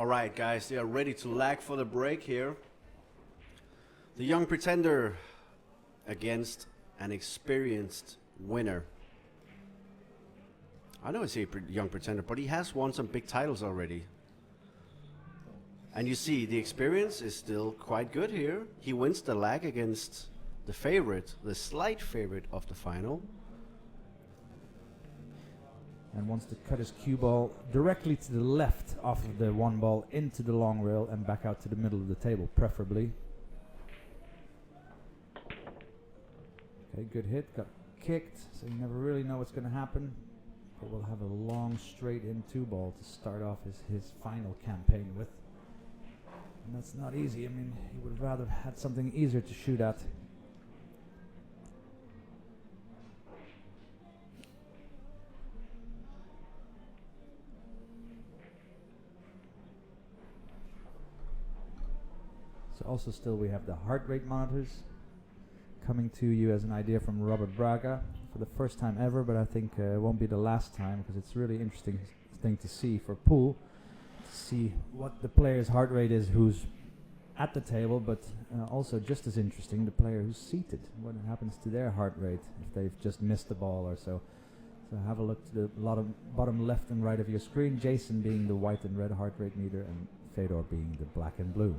All right, guys, they are ready to lag for the break here. The young pretender against an experienced winner. I know I say young pretender, but he has won some big titles already. And you see, the experience is still quite good here. He wins the lag against the favorite, the slight favorite of the final. And wants to cut his cue ball directly to the left off of the one ball into the long rail and back out to the middle of the table, preferably. Okay, good hit, got kicked, so you never really know what's going to happen. But we'll have a long straight in two ball to start off his final campaign with. And that's not easy. I mean, he would have rather had something easier to shoot at. So also still we have the heart rate monitors coming to you as an idea from Robert Braga for the first time ever, but I think it won't be the last time because it's really interesting thing to see for pool, to see what the player's heart rate is who's at the table, but also just as interesting, the player who's seated, what happens to their heart rate if they've just missed the ball or so. So have a look to the bottom left and right of your screen, Jayson being the white and red heart rate meter and Fedor being the black and blue.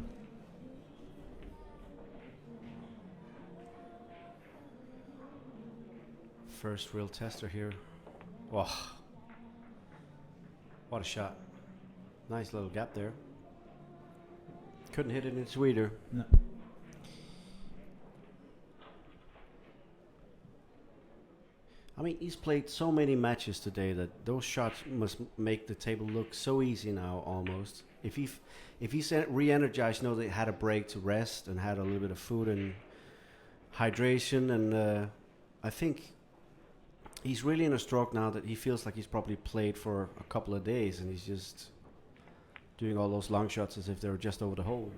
First real tester here. Oh, what a shot. Nice little gap there. Couldn't hit it in sweeter. No. I mean, he's played so many matches today that those shots must make the table look so easy now almost. If he's re-energized, know that he had a break to rest and had a little bit of food and hydration, and I think he's really in a stroke now that he feels like he's probably played for a couple of days and he's just doing all those long shots as if they were just over the hole.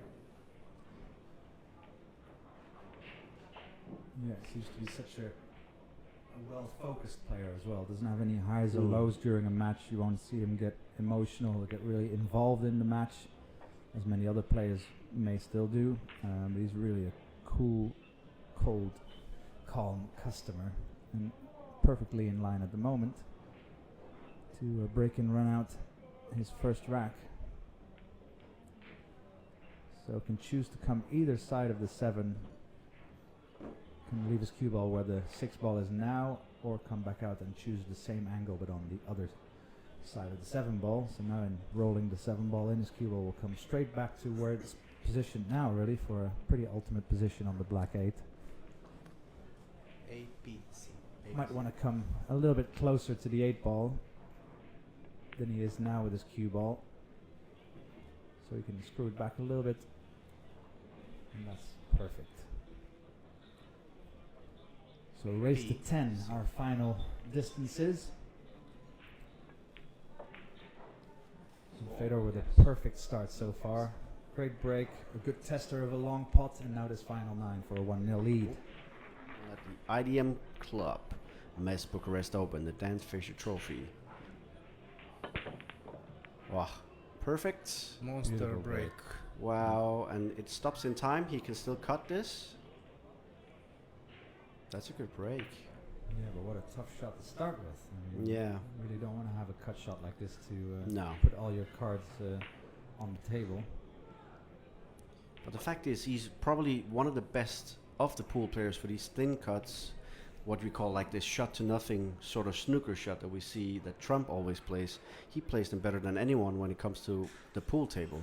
Yeah, he seems to be such a well-focused player as well. Doesn't have any highs or lows during a match. You won't see him get emotional or get really involved in the match, as many other players may still do. But he's really a cool, cold, calm customer, and perfectly in line at the moment to break and run out his first rack. So can choose to come either side of the 7. Can leave his cue ball where the 6 ball is now, or come back out and choose the same angle but on the other side of the 7 ball. So now in rolling the 7 ball in, his cue ball will come straight back to where it's positioned now, really, for a pretty ultimate position on the black 8. A, B, C. Might want to come a little bit closer to the 8 ball than he is now with his cue ball. So he can screw it back a little bit. And that's perfect. So race to 10, our final distances. So Fedor with a perfect start so far. Great break, a good tester of a long pot, and now this final 9 for a 1-0 lead. At the IDM Club, Mezz Bucharest Open, the Dan Fisher Trophy. Wow, perfect. Monster Beautiful break. Wow, and it stops in time. He can still cut this. That's a good break. Yeah, but what a tough shot to start with. I mean, Yeah. you really don't want to have a cut shot like this to No. put all your cards on the table. But the fact is, he's probably one of the best of the pool players for these thin cuts. What we call like this shot to nothing sort of snooker shot that we see that Trump always plays. He plays them better than anyone when it comes to the pool table.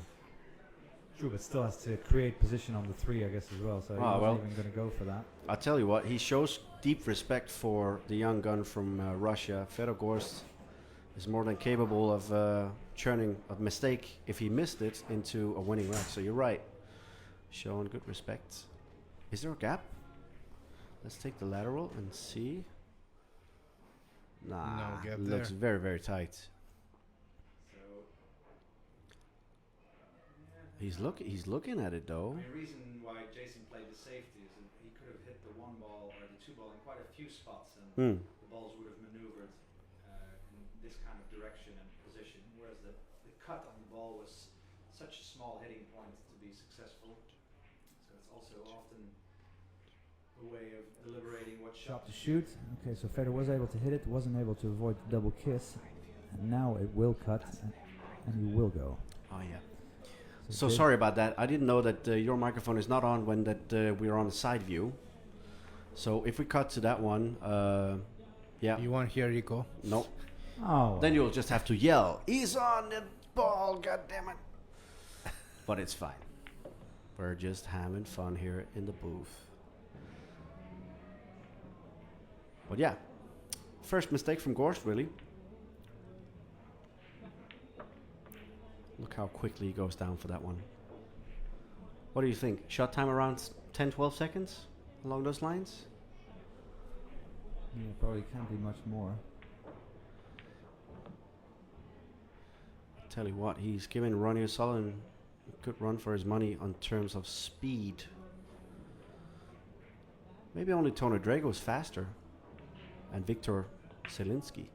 True, but still has to create position on the 3, I guess, as well. So he wasn't even going to go for that. I'll tell you what, he shows deep respect for the young gun from Russia. FEDOR GORST is more than capable of churning a mistake, if he missed it, into a winning rack. So you're right, showing good respect. Is there a gap? Let's take the lateral and see. Nah, No gap looks there. very, very tight. He's looking at it though. The reason why Jayson played the safety is that he could have hit the 1 ball or the 2 ball in quite a few spots, and the balls would have maneuvered in this kind of direction and position, whereas the cut on the ball was such a small hitting point to be successful. So it's also often a way of deliberating what shot to shoot. Okay, so Fedor was able to hit it, wasn't able to avoid the double kiss, and now it will cut, and he will go. Oh yeah. So sorry about that. I didn't know that your microphone is not on when we're on the side view. So if we cut to that one, yeah. You won't hear Rico. No. Oh. Then you'll just have to yell, "He's on the ball, goddammit!" But it's fine. We're just having fun here in the booth. But yeah, first mistake from Gorst, really. Look how quickly he goes down for that one. What do you think? Shot time around 10, 12 seconds? Along those lines? Yeah, probably can't be much more. Tell you what, he's giving Ronnie O'Sullivan a good run for his money on terms of speed. Maybe only Tony Drago's faster. And Viktor Selinski.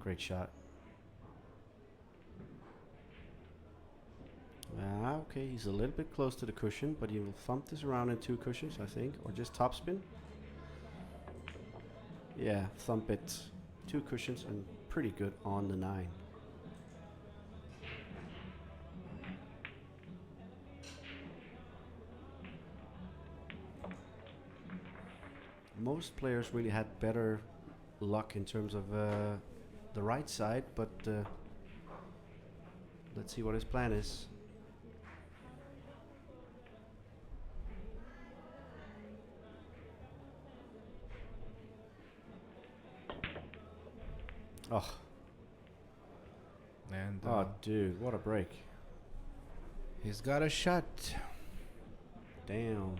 Great shot. Okay, he's a little bit close to the cushion, but he will thump this around in 2 cushions, I think, or just topspin. Yeah, thump it 2 cushions and pretty good on the 9. Most players really had better luck in terms of the right side, but let's see what his plan is. Oh. And Oh, dude, what a break. he's got a shot. Damn.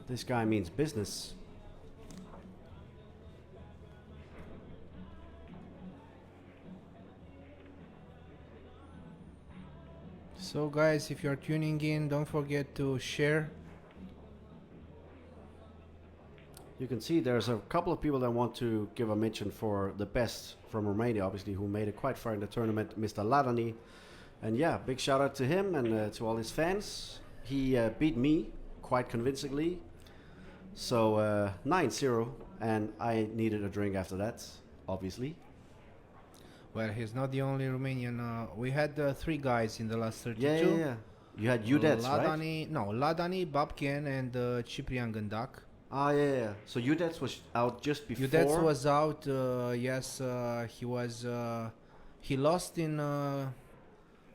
This guy means business. So guys, if you're tuning in, don't forget to share. You can see there's a couple of people that want to give a mention for the best from Romania, obviously, who made it quite far in the tournament, Mr. Ladani. And yeah, big shout out to him and to all his fans. He beat me quite convincingly. So 9-0, and I needed a drink after that, obviously. Well, he's not the only Romanian. We had 3 guys in the last 32. Yeah. You had Udets, right? Ladani, no, Ladani, Babken, and Ciprian Gândac. Ah, yeah. So Udets was out just before. Udets was out. Yes, he was. He lost in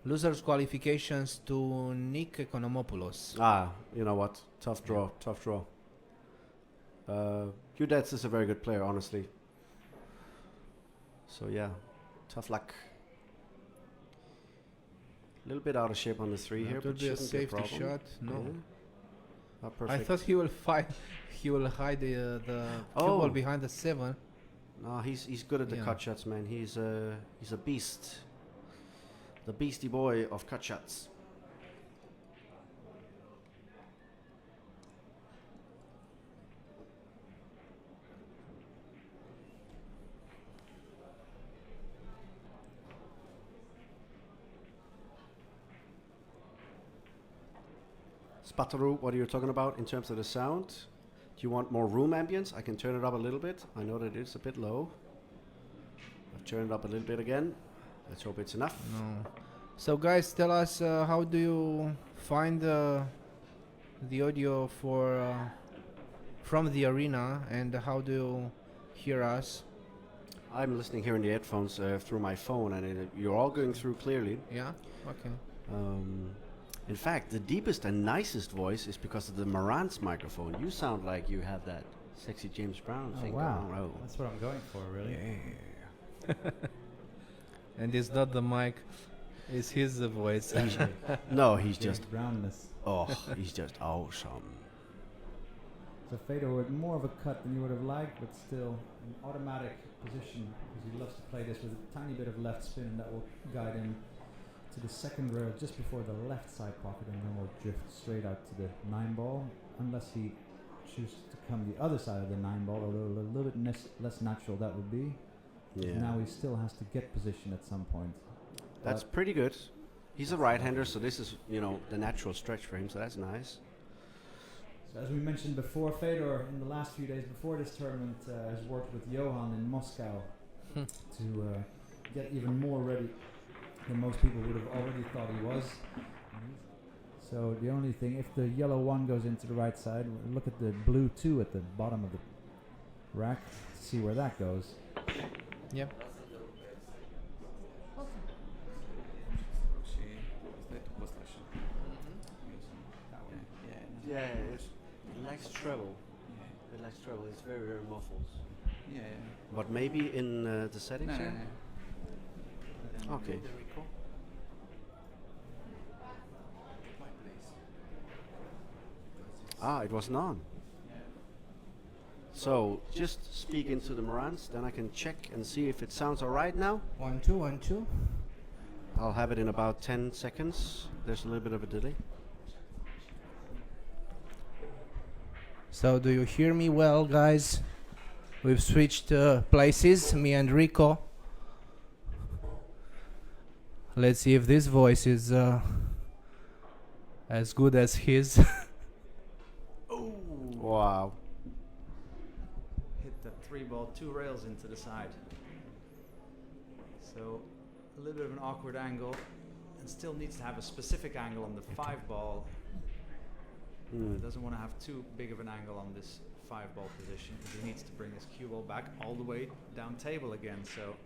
losers qualifications to Nick Economopoulos. Ah, you know what? Tough draw. Udets is a very good player, honestly. So yeah, tough luck. A little bit out of shape on the 3 here, That would but be a shouldn't be a safety problem. shot. No, Yeah. Not I perfect. thought he will fight. He will hide the cue ball behind the 7. No, he's good at the Yeah. cut shots, man. He's a beast. The beastie boy of cut shots. Spataru, what are you talking about in terms of the sound? Do you want more room ambience? I can turn it up a little bit. I know that it's a bit low. I've turned it up a little bit again. Let's hope it's enough. No. So guys, tell us how do you find the audio for from the arena, and how do you hear us? I'm listening here in the headphones through my phone, and you're all going through clearly. Yeah. Okay. In fact, the deepest and nicest voice is because of the Marantz microphone. You sound like you have that sexy James Brown thing wow. going on. That's what I'm going for, really. And it's not the mic, it's his voice. No, he's James just, Brownness. oh, he's just awesome. So Fedor with more of a cut than you would have liked, but still an automatic position, because he loves to play this with a tiny bit of left spin, and that will guide him to the second rail just before the left side pocket, and then we'll drift straight out to the 9 ball, unless he chooses to come the other side of the 9 ball, although a little bit less natural that would be. Yeah. Now he still has to get position at some point. That's pretty good. He's a right-hander, so this is, the natural stretch for him, so that's nice. So as we mentioned before, Fedor in the last few days before this tournament has worked with Johan in Moscow to get even more ready than most people would have already thought he was. So the only thing, if the yellow 1 goes into the right side, look at the blue 2 at the bottom of the rack to see where that goes. Yep. Yeah, it lacks treble. It lacks treble. It's very, very muffled. Yeah. But maybe in the settings here? Okay. It wasn't on. So just speak into the Marantz, then I can check and see if it sounds all right now. 1 2 1 2. I'll have it in about 10 seconds. There's a little bit of a delay. So do you hear me well, guys? We've switched places, me and Rico. Let's see if this voice is as good as his. Wow. Hit the 3 ball 2 rails into the side. So a little bit of an awkward angle, and still needs to have a specific angle on the 5 ball. Doesn't want to have too big of an angle on this 5 ball position, because he needs to bring his cue ball back all the way down table again. So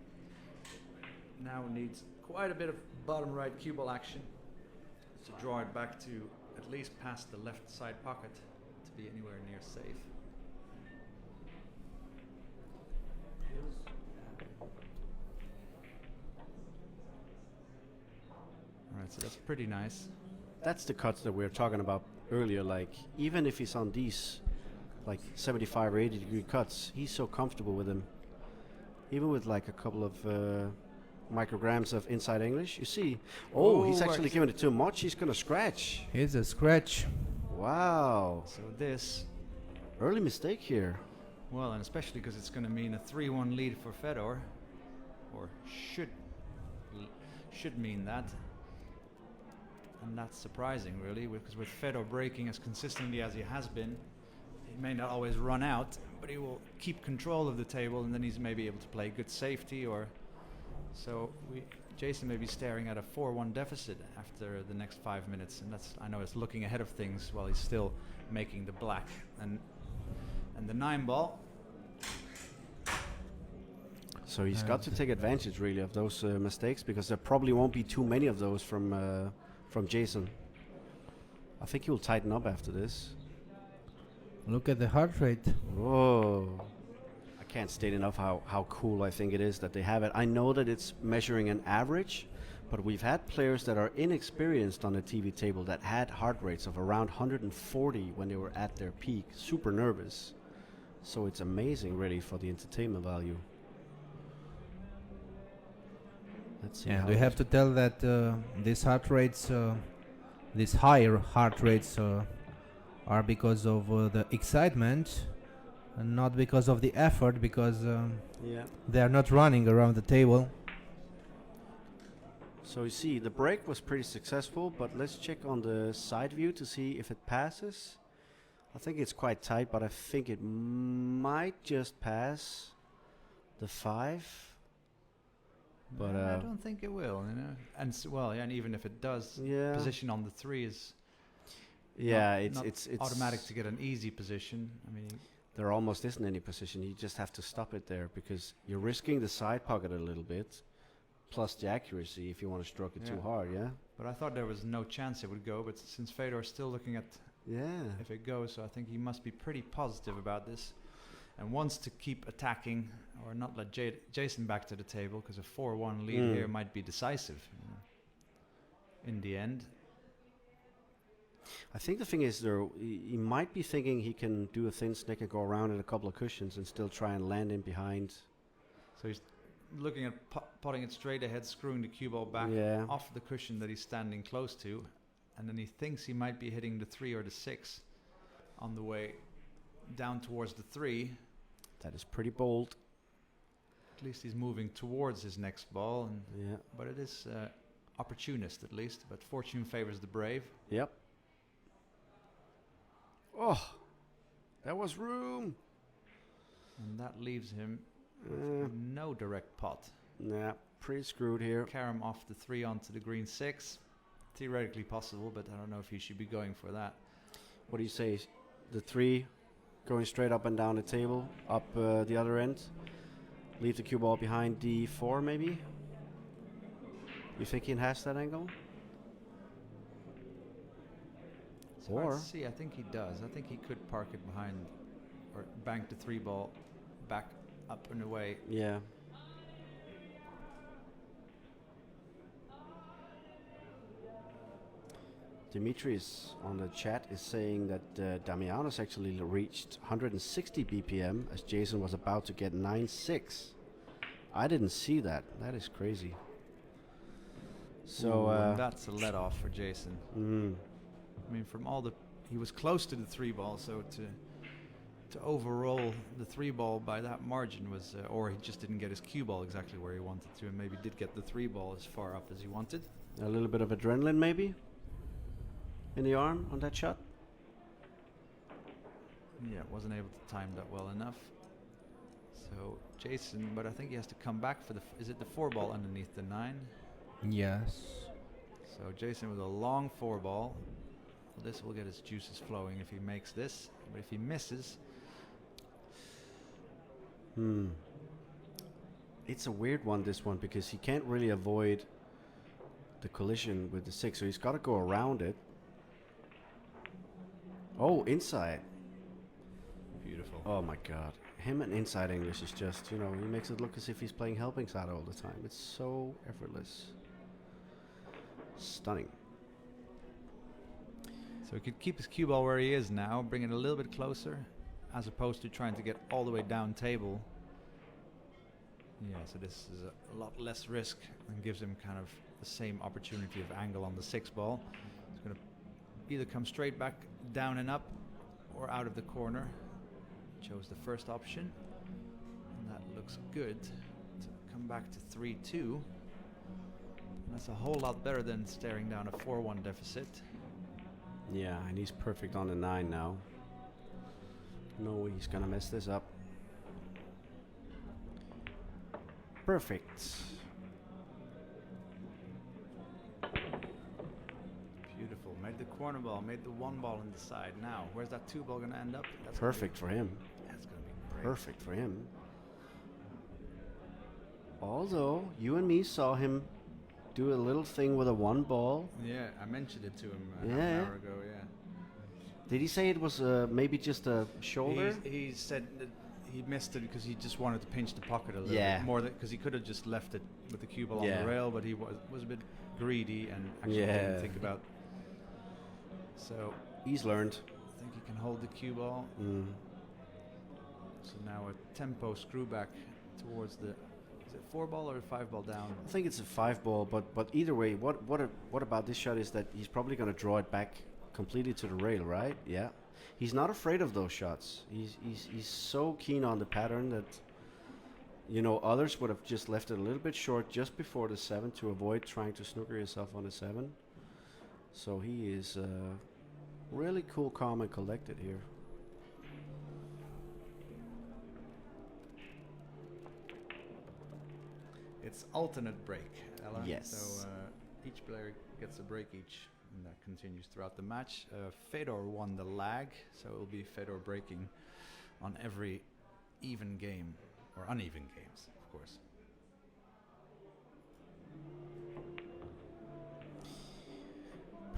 now needs quite a bit of bottom right cue ball action to draw it back to at least past the left side pocket to be anywhere near safe. Alright, so that's pretty nice. That's the cuts that we were talking about earlier. Like, even if he's on these, like 75 or 80 degree cuts, he's so comfortable with them. Even with like a couple of micrograms of inside English, you see. Oh, he's actually giving it too much. He's gonna scratch. It's a scratch. Wow. So this, Early mistake here. well, and especially because it's going to mean a 3-1 lead for Fedor, or should mean that. And that's surprising, really, because with Fedor breaking as consistently as he has been, he may not always run out, but he will keep control of the table, and then he's maybe able to play good safety. Or so Jayson may be staring at a 4-1 deficit after the next 5 minutes, and that's, I know, it's looking ahead of things while he's still making the black and the 9 ball. So he's got to take advantage, really, of those mistakes, because there probably won't be too many of those from Jayson. I think he'll tighten up after this. Look at the heart rate. Whoa. I can't state enough how cool I think it is that they have it. I know that it's measuring an average, but we've had players that are inexperienced on the TV table that had heart rates of around 140 when they were at their peak, super nervous. So it's amazing, really, for the entertainment value. Let's see. And how we have to tell that these heart rates, these higher heart rates, are because of the excitement, and not because of the effort, because they are not running around the table. So you see, the break was pretty successful, but let's check on the side view to see if it passes. I think it's quite tight, but I think it might just pass the 5. But I don't think it will, you know. And and even if it does, yeah, position on the 3 is not it's automatic to get an easy position. I mean, there almost isn't any position. You just have to stop it there, because you're risking the side pocket a little bit, plus the accuracy if you want to stroke it too hard. Yeah. but I thought there was no chance it would go. But since Fedor's still looking at if it goes, so I think he must be pretty positive about this, and wants to keep attacking or not let Jayson back to the table, because a 4-1 lead here might be decisive in the end. I think the thing is, though, he might be thinking he can do a thin snick and go around in a couple of cushions and still try and land in behind. So he's looking at potting it straight ahead, screwing the cue ball back off the cushion that he's standing close to, and then he thinks he might be hitting the 3 or the 6 on the way down towards the 3. That is pretty bold. At least he's moving towards his next ball, and Yeah. but it is opportunist at least. But fortune favors the brave. Yep. Oh, that was room. And that leaves him Uh, with no direct pot. Nah, pretty screwed here. Carom off the 3 onto the green 6. Theoretically possible, but I don't know if he should be going for that. What do you say? The 3 going straight up and down the table, up the other end. Leave the cue ball behind D4 maybe? You think he has that angle? It's hard Or- to see. I think he does. I think he could park it behind or bank the 3 ball back up and away. Yeah. Dimitris on the chat is saying that Damianos actually reached 160 BPM as Jayson was about to get 9-6. I didn't see that. That is crazy. So, Ooh, and that's a let off for Jayson. I mean, from all the, he was close to the 3 ball, so to overroll the 3 ball by that margin was, or he just didn't get his cue ball exactly where he wanted to, and maybe did get the 3 ball as far up as he wanted. a little bit of adrenaline maybe in the arm on that shot. Yeah, wasn't able to time that well enough. So Jayson, but I think he has to come back for the, is it the 4 ball underneath the 9? Yes. So Jayson with a long 4 ball. Well, this will get his juices flowing if he makes this, but if he misses, It's a weird one, this one, because he can't really avoid the collision with the 6, so he's got to go around it. Oh, inside. beautiful. Oh my god. Him and inside English is just, you know, he makes it look as if he's playing helping side all the time. It's so effortless. Stunning. So he could keep his cue ball where he is now, bring it a little bit closer, as opposed to trying to get all the way down table. Yeah, so this is a lot less risk and gives him kind of the same opportunity of angle on the 6 ball. It's going to either come straight back down and up or out of the corner. Chose the first option, and that looks good. To come back to 3-2. And that's a whole lot better than staring down a 4-1 deficit. Yeah, and he's perfect on the 9 now. No way he's gonna mess this up. Perfect. Beautiful. Made the corner ball, made the 1 ball on the side. Now, where's that 2 ball going to end up? That's Perfect for him. That's going to be great. Perfect for him. Although, you and me saw him do a little thing with a 1 ball. Yeah, I mentioned it to him half Yeah. an hour ago, yeah. Did he say it was maybe just a shoulder? He said that he missed it because he just wanted to pinch the pocket a little Yeah. bit more, because he could have just left it with the cue ball Yeah. on the rail, but he was a bit greedy and actually Yeah. didn't think about. So He's learned. I think he can hold the cue ball. So now a tempo screw back towards the, is it 4 ball or a 5 ball down? I think it's a 5 ball, but either way, what about this shot is that he's probably going to draw it back completely to the rail, right? Yeah. He's not afraid of those shots. He's so keen on the pattern that, you know, others would have just left it a little bit short just before the 7 to avoid trying to snooker yourself on the 7. So he is really cool, calm, and collected here. It's alternate break, Ella. Yes. So each player gets a break each, and that continues throughout the match. Fedor won the lag, so it will be Fedor breaking on every even game, or uneven games, of course.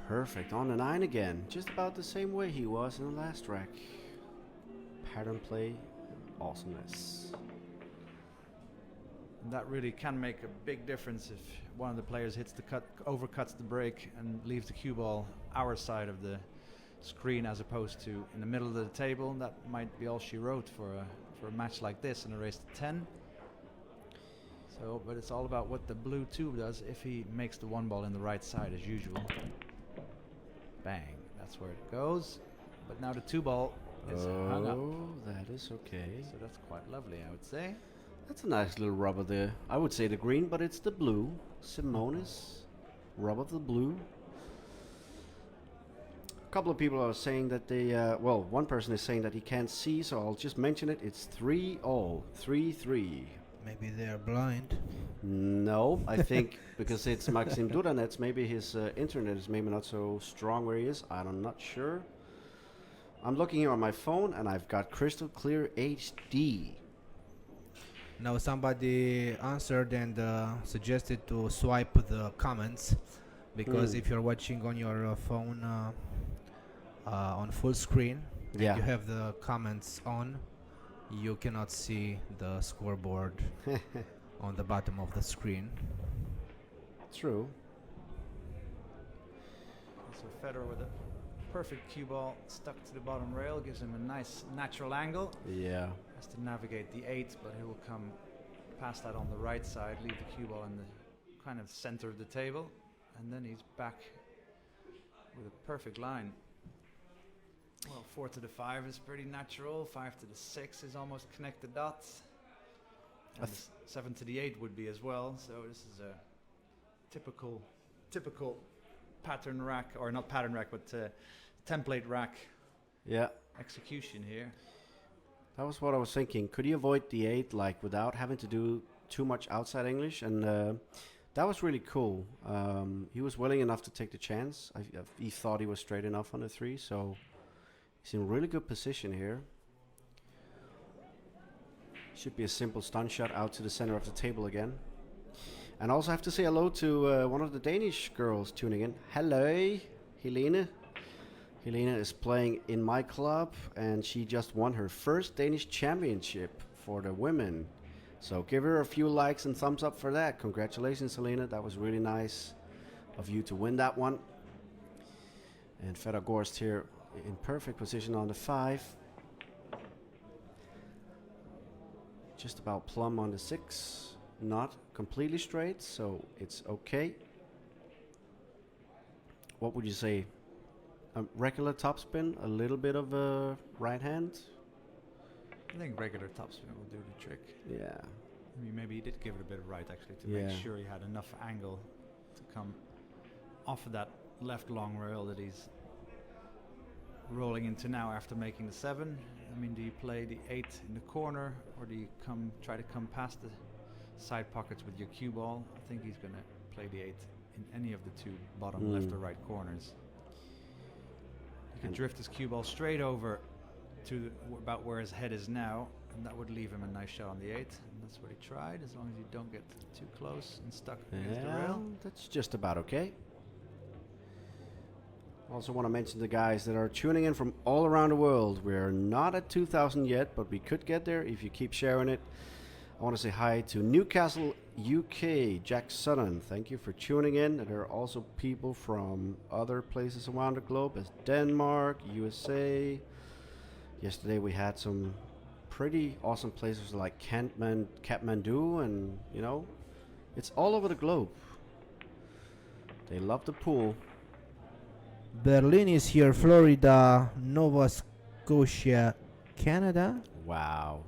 Perfect. On the 9 again. Just about the same way he was in the last rack. Pattern play, awesomeness. And that really can make a big difference if one of the players hits the cut, overcuts the break, and leaves the cue ball our side of the screen as opposed to in the middle of the table. That might be all she wrote for a match like this in a race to 10. So, but it's all about what the blue 2 does if he makes the 1 ball in the right side as usual. Bang, that's where it goes. But now the 2 ball is hung up. Oh, that is okay. So that's quite lovely, I would say. That's a nice little rub of the, I would say the green, but it's the blue. Simonis, rub of the blue. A couple of people are saying that they, well, one person is saying that he can't see, so I'll just mention it. It's 3-all, 3-3. Maybe they're blind. No, I think because it's Maxim Dudanets, maybe his internet is maybe not so strong where he is. I'm not sure. I'm looking here on my phone and I've got crystal clear HD. Now somebody answered and suggested to swipe the comments, because if you're watching on your phone on full screen, Yeah. and you have the comments on, you cannot see the scoreboard on the bottom of the screen. True. So Federer with a perfect cue ball stuck to the bottom rail gives him a nice natural angle. Yeah. Has to navigate the 8, but he will come past that on the right side, leave the cue ball in the kind of center of the table, and then he's back with a perfect line. Well, 4 to the 5 is pretty natural. 5 to the 6 is almost connect the dots. And the 7 to the 8 would be as well. So this is a typical pattern rack, or not pattern rack, but template rack Yeah. execution here. That was what I was thinking. Could he avoid the 8 like without having to do too much outside English? And that was really cool. He was willing enough to take the chance. He thought he was straight enough on the 3, so he's in really good position here. Should be a simple stun shot out to the center of the table again. And also have to say hello to one of the Danish girls tuning in. Hello, Helene. Helene is playing in my club, and she just won her first Danish championship for the women. So give her a few likes and thumbs up for that. Congratulations, Helene. That was really nice of you to win that one. And FEDOR GORST here in perfect position on the 5. Just about plumb on the 6. Not completely straight, so it's okay. What would you say? A regular topspin, a little bit of a right hand? I think regular topspin will do the trick. Yeah. I mean, maybe he did give it a bit of right, actually, to Yeah. make sure he had enough angle to come off of that left long rail that he's rolling into now after making the 7. I mean, do you play the 8 in the corner, or do you try to come past the side pockets with your cue ball? I think he's going to play the 8 in any of the 2 bottom left or right corners. He can drift his cue ball straight over to about where his head is now, and that would leave him a nice shot on the 8. And that's what he tried, as long as you don't get too close and stuck against the rail. That's just about okay. Also want to mention the guys that are tuning in from all around the world. We're not at 2,000 yet, but we could get there if you keep sharing it. I want to say hi to Newcastle, UK, Jack Sutton. Thank you for tuning in. And there are also people from other places around the globe, as Denmark, USA. Yesterday we had some pretty awesome places like Kathmandu, and you know, it's all over the globe. They love the pool. Berlin is here, Florida, Nova Scotia, Canada. Wow.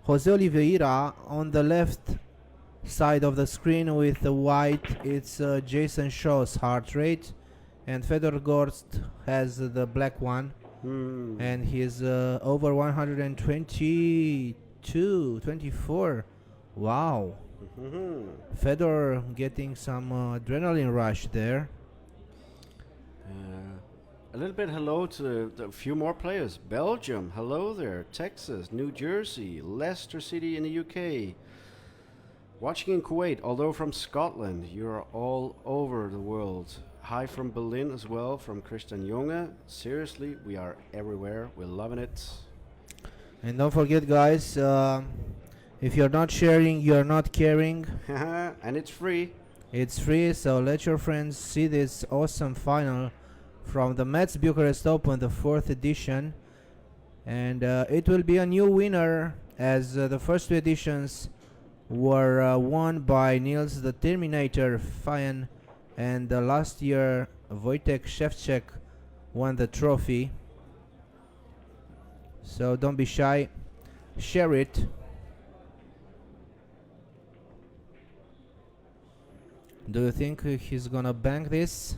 Jose Oliveira on the left side of the screen with the white, it's Jayson Shaw's heart rate, and FEDOR GORST has the black one, and he's over 122, 24. Wow. Fedor getting some adrenaline rush there. A little bit hello to the few more players. Belgium, hello there. Texas, New Jersey, Leicester City in the UK. Watching in Kuwait, although from Scotland. You're all over the world. Hi from Berlin as well, from Christian Junge. Seriously, we are everywhere. We're loving it. And don't forget, guys, if you're not sharing, you're not caring. And it's free. It's free, so let your friends see this awesome final from the Mezz Bucharest Open, the 4th edition. And it will be a new winner, as the first 2 editions were won by Niels the Terminator Fayen, and last year Wojtek Szewczak won the trophy. So don't be shy, share it. Do you think he's gonna bank this?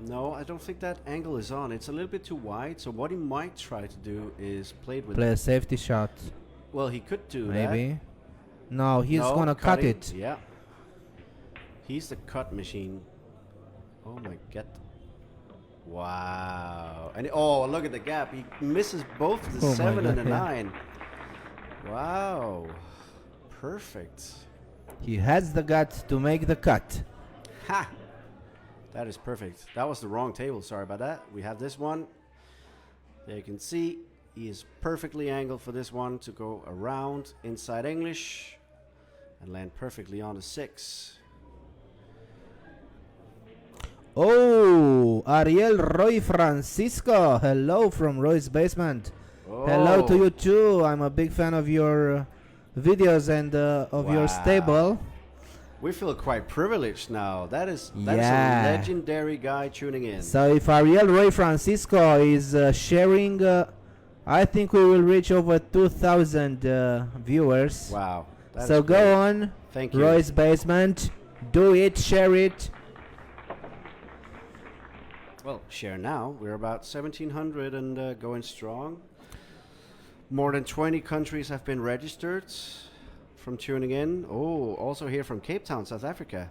No, I don't think that angle is on. It's a little bit too wide. So what he might try to do is play it with. Play a safety shot, Well, he could do maybe. No, that. he's No, gonna cut cutting. it. Yeah. He's the cut machine. Oh my god. Wow. And oh, look at the gap. He misses both the Oh my 7 and God, the yeah. 9. Wow. Perfect. He has the guts to make the cut. Ha! That is perfect. That was the wrong table. Sorry about that. We have this one. There you can see he is perfectly angled for this one to go around inside English and land perfectly on the 6. Oh, Ariel Roy Francisco. Hello from Roy's Basement. Hello to Oh. you too. I'm a big fan of your videos and of your Wow. stable. We feel quite privileged now. That is a Yeah. legendary guy tuning in. So if Ariel Roy Francisco is sharing, I think we will reach over 2,000 viewers. Wow. That So is go great. on, Thank you. Roy's Basement. Do it, share it. Well, share now. We're about 1,700 and going strong. More than 20 countries have been registered from tuning in. Oh, also here from Cape Town, South Africa.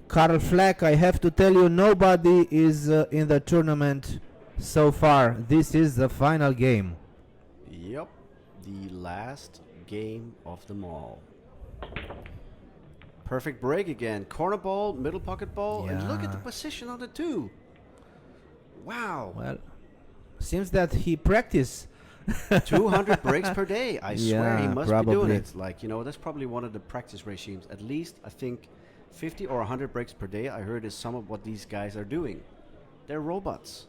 Karl Fleck, I have to tell you, nobody is in the tournament so far. This is the final game. Yep, the last game of them all. Perfect break again. Corner ball, middle pocket ball, and look at the Yeah. position on the 2. Wow. Well, seems that he practiced. 200 breaks per day. I swear he Yeah, must be doing probably. it. Like, you know, that's probably one of the practice regimes. At least, I think, 50 or 100 breaks per day, I heard, is some of what these guys are doing. They're robots.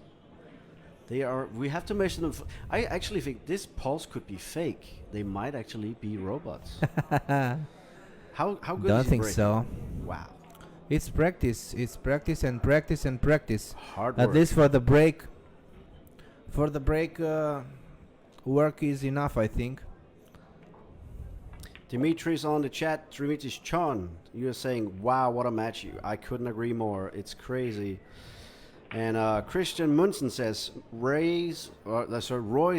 They are. We have to measure them. I actually think this pulse could be fake. They might actually be robots. How good Don't is he think breaking? so. Wow. It's practice. It's practice and practice and practice. Hard At work. least for the break. For the break, work is enough, I think. Dimitri's on the chat. Dimitris Chon, you're saying, wow, what a match. I couldn't agree more. It's crazy. And Christian Munson says, Roy's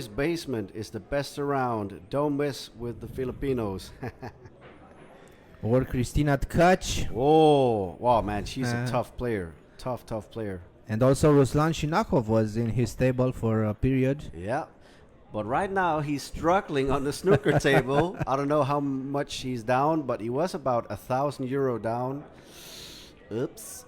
Basement is the best around. Don't mess with the Filipinos. Or Christina Tkach. Oh, wow, man. She's a Uh, tough player. Tough player. And also Ruslan Shinakov was in his table for a period. Yeah. But right now, he's struggling on the snooker table. I don't know how much he's down, but he was about €1,000 down. Oops.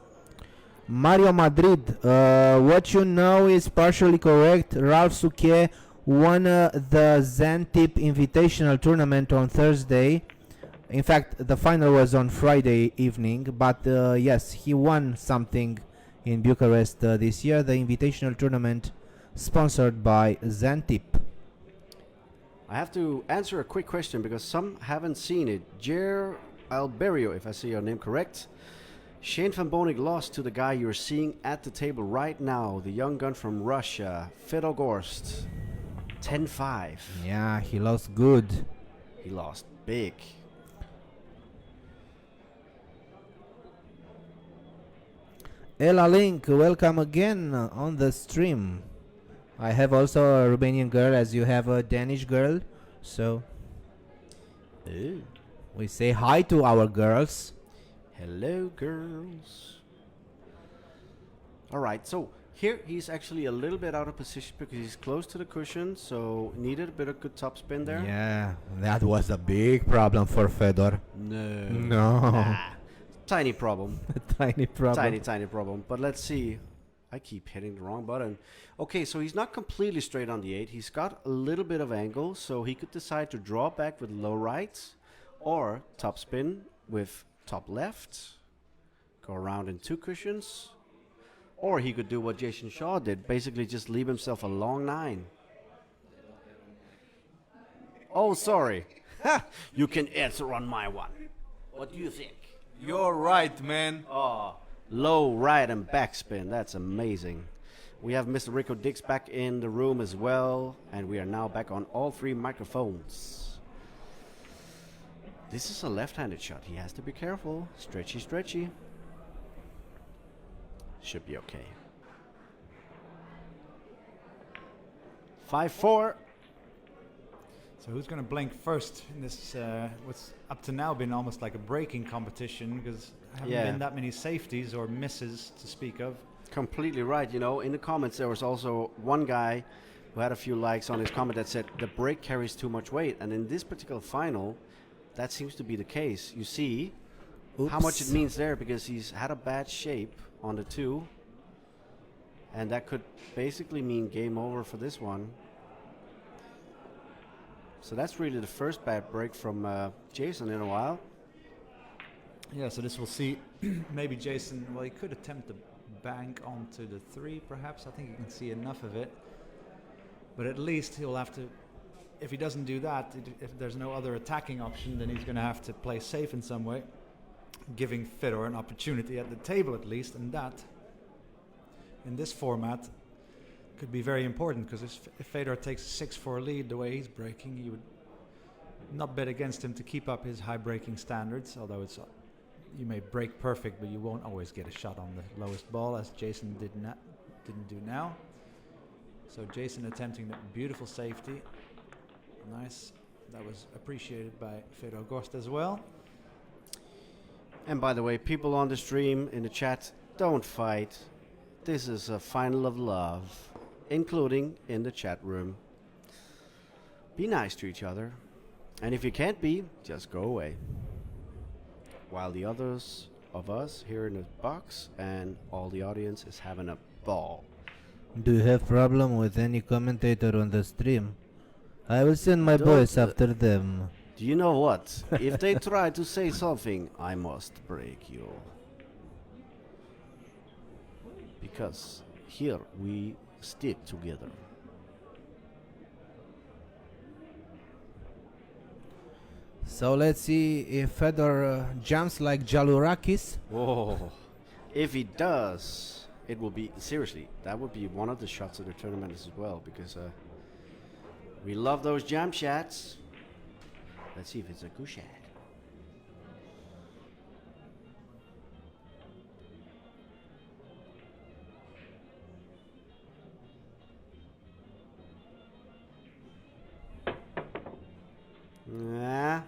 Mario Madrid, what you know is partially correct. Ralph Souquet won the Zantip Invitational Tournament on Thursday. In fact, the final was on Friday evening, but yes, he won something in Bucharest this year, the Invitational Tournament sponsored by Zantip. I have to answer a quick question because some haven't seen it. Jer Alberio, if I say your name correct. Shane Van Bonig lost to the guy you're seeing at the table right now, the young gun from Russia, FEDOR GORST. 10-5. Yeah, he lost good. He lost big. Ella Link, welcome again on the stream. I have also a Romanian girl as you have a Danish girl, so Ooh. we say hi to our girls. Hello, girls. All right, so here he's actually a little bit out of position because he's close to the cushion, so needed a bit of good top spin there. Yeah, that was a big problem for Fedor. No. No. Nah. Tiny problem. Tiny problem. Tiny problem. But let's see. I keep hitting the wrong button. Okay, so he's not completely straight on the 8. He's got a little bit of angle, so he could decide to draw back with low right or top spin with top left. Go around in 2 cushions. Or he could do what Jayson Shaw did, basically just leave himself a long 9. Oh, sorry. Ha! You can answer on my one. What do you think? You're right, man. Oh, low right and backspin. That's amazing. We have Mr. Rico Dix back in the room as well. And we are now back on all 3 microphones. This is a left-handed shot. He has to be careful. Stretchy, stretchy. Should be okay. 5-4. So who's going to blink first in this, what's up to now been almost like a breaking competition, because there haven't Yeah. been that many safeties or misses to speak of. Completely right. You know, in the comments there was also one guy who had a few likes on his comment that said the break carries too much weight, and in this particular final, that seems to be the case. You see how much it Oops. means there, because he's had a bad shape on the 2, and that could basically mean game over for this one. So that's really the first bad break from Jayson in a while. Yeah, so this will see maybe Jayson, well, he could attempt to bank onto the 3 perhaps. I think you can see enough of it. But at least he'll have to, if he doesn't do that, if there's no other attacking option, then he's going to have to play safe in some way, giving FEDOR an opportunity at the table at least, and that, in this format, could be very important, because if FEDOR takes a 6-4 lead the way he's breaking, you would not bet against him to keep up his high breaking standards, although it's you may break perfect, but you won't always get a shot on the lowest ball, as Jayson didn't do now. So Jayson attempting the beautiful safety. Nice. That was appreciated by FEDOR GORST as well. And by the way, people on the stream, in the chat, don't fight. This is a final of love, including in the chat room. Be nice to each other. And if you can't be, just go away. While the others of us here in the box and all the audience is having a ball. Do you have problem with any commentator on the stream? I will send my Don't, boys after them. Do you know what? If they try to say something, I must break you. Because here we stick together. So let's see if Fedor jumps like Jalurakis. Oh, if he does, it will be, seriously, that would be one of the shots of the tournament as well, because we love those jump shots. Let's see if it's a good shot. Yeah.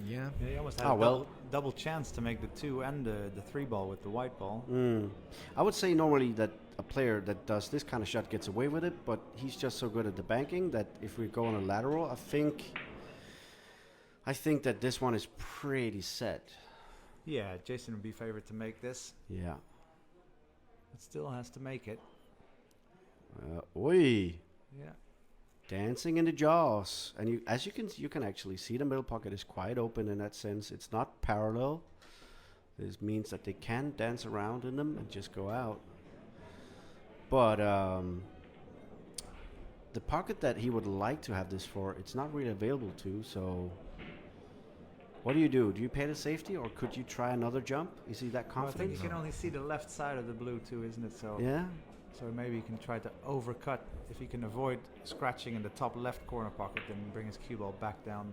Yeah, he almost had Oh, a well. double chance to make the 2 and the 3 ball with the white ball. I would say normally that a player that does this kind of shot gets away with it, but he's just so good at the banking that if we go on a lateral, I think that this one is pretty set. Yeah, Jayson would be favored to make this, Yeah. but still has to make it. Oi. Yeah. Dancing in the jaws, and you can actually see the middle pocket is quite open in that sense. It's not parallel. This means that they can dance around in them and just go out. But the pocket that he would like to have this for, it's not really available to. So what do? Do you pay the safety, or could you try another jump? Is he that Well, I confident? think you can only see the left side of the blue too, isn't it? So Yeah. so maybe you can try to overcut. If he can avoid scratching in the top left corner pocket, then bring his cue ball back down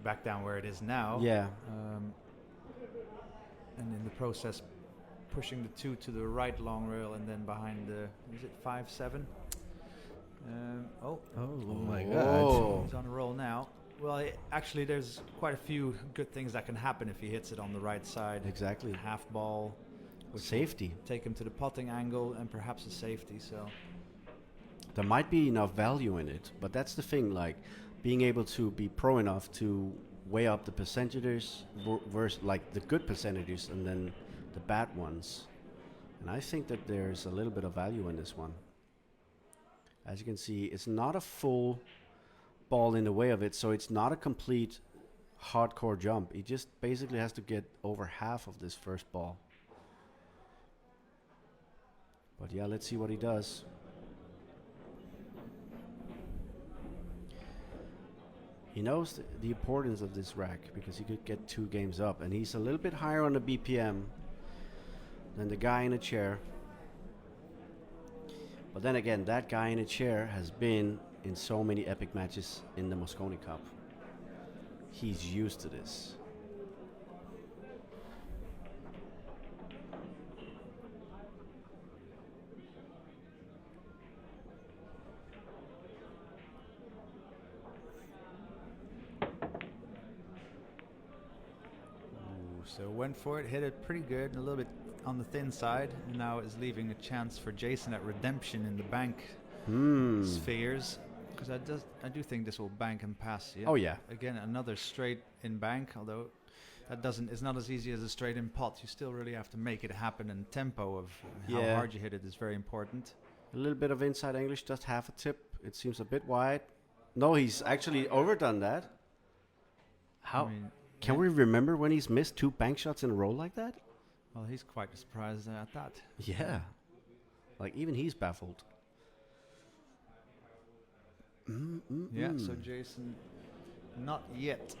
back down where it is now. Yeah. And in the process, pushing the 2 to the right long rail, and then behind the, is it 5-7? Oh my Oh. god. He's on a roll now. Well, actually, there's quite a few good things that can happen if he hits it on the right side. Exactly. Half ball, which will Safety. take him to the potting angle, and perhaps a safety. So There might be enough value in it, but that's the thing, like being able to be pro enough to weigh up the percentages versus like the good percentages and then the bad ones. And I think that there's a little bit of value in this one. As you can see, it's not a full ball in the way of it, so it's not a complete hardcore jump. He just basically has to get over half of this first ball. But yeah, let's see what he does. He knows the importance of this rack because he could get 2 games up, and he's a little bit higher on the BPM than the guy in the chair. But then again, that guy in the chair has been in so many epic matches in the Mosconi Cup. He's used to this. So went for it, hit it pretty good, a little bit on the thin side, and now is leaving a chance for Jayson at redemption in the bank spheres. Because I do think this will bank and pass. Yeah? Oh yeah. Again, another straight in bank, although it's not as easy as a straight in pot. You still really have to make it happen, and tempo of how hard you hit it is very important. A little bit of inside English, just half a tip. It seems a bit wide. No, he's actually overdone that. How? I mean, Can we remember when he's missed 2 bank shots in a row like that? Well, he's quite surprised at that. Yeah. Like, even he's baffled. Yeah, so Jayson not yet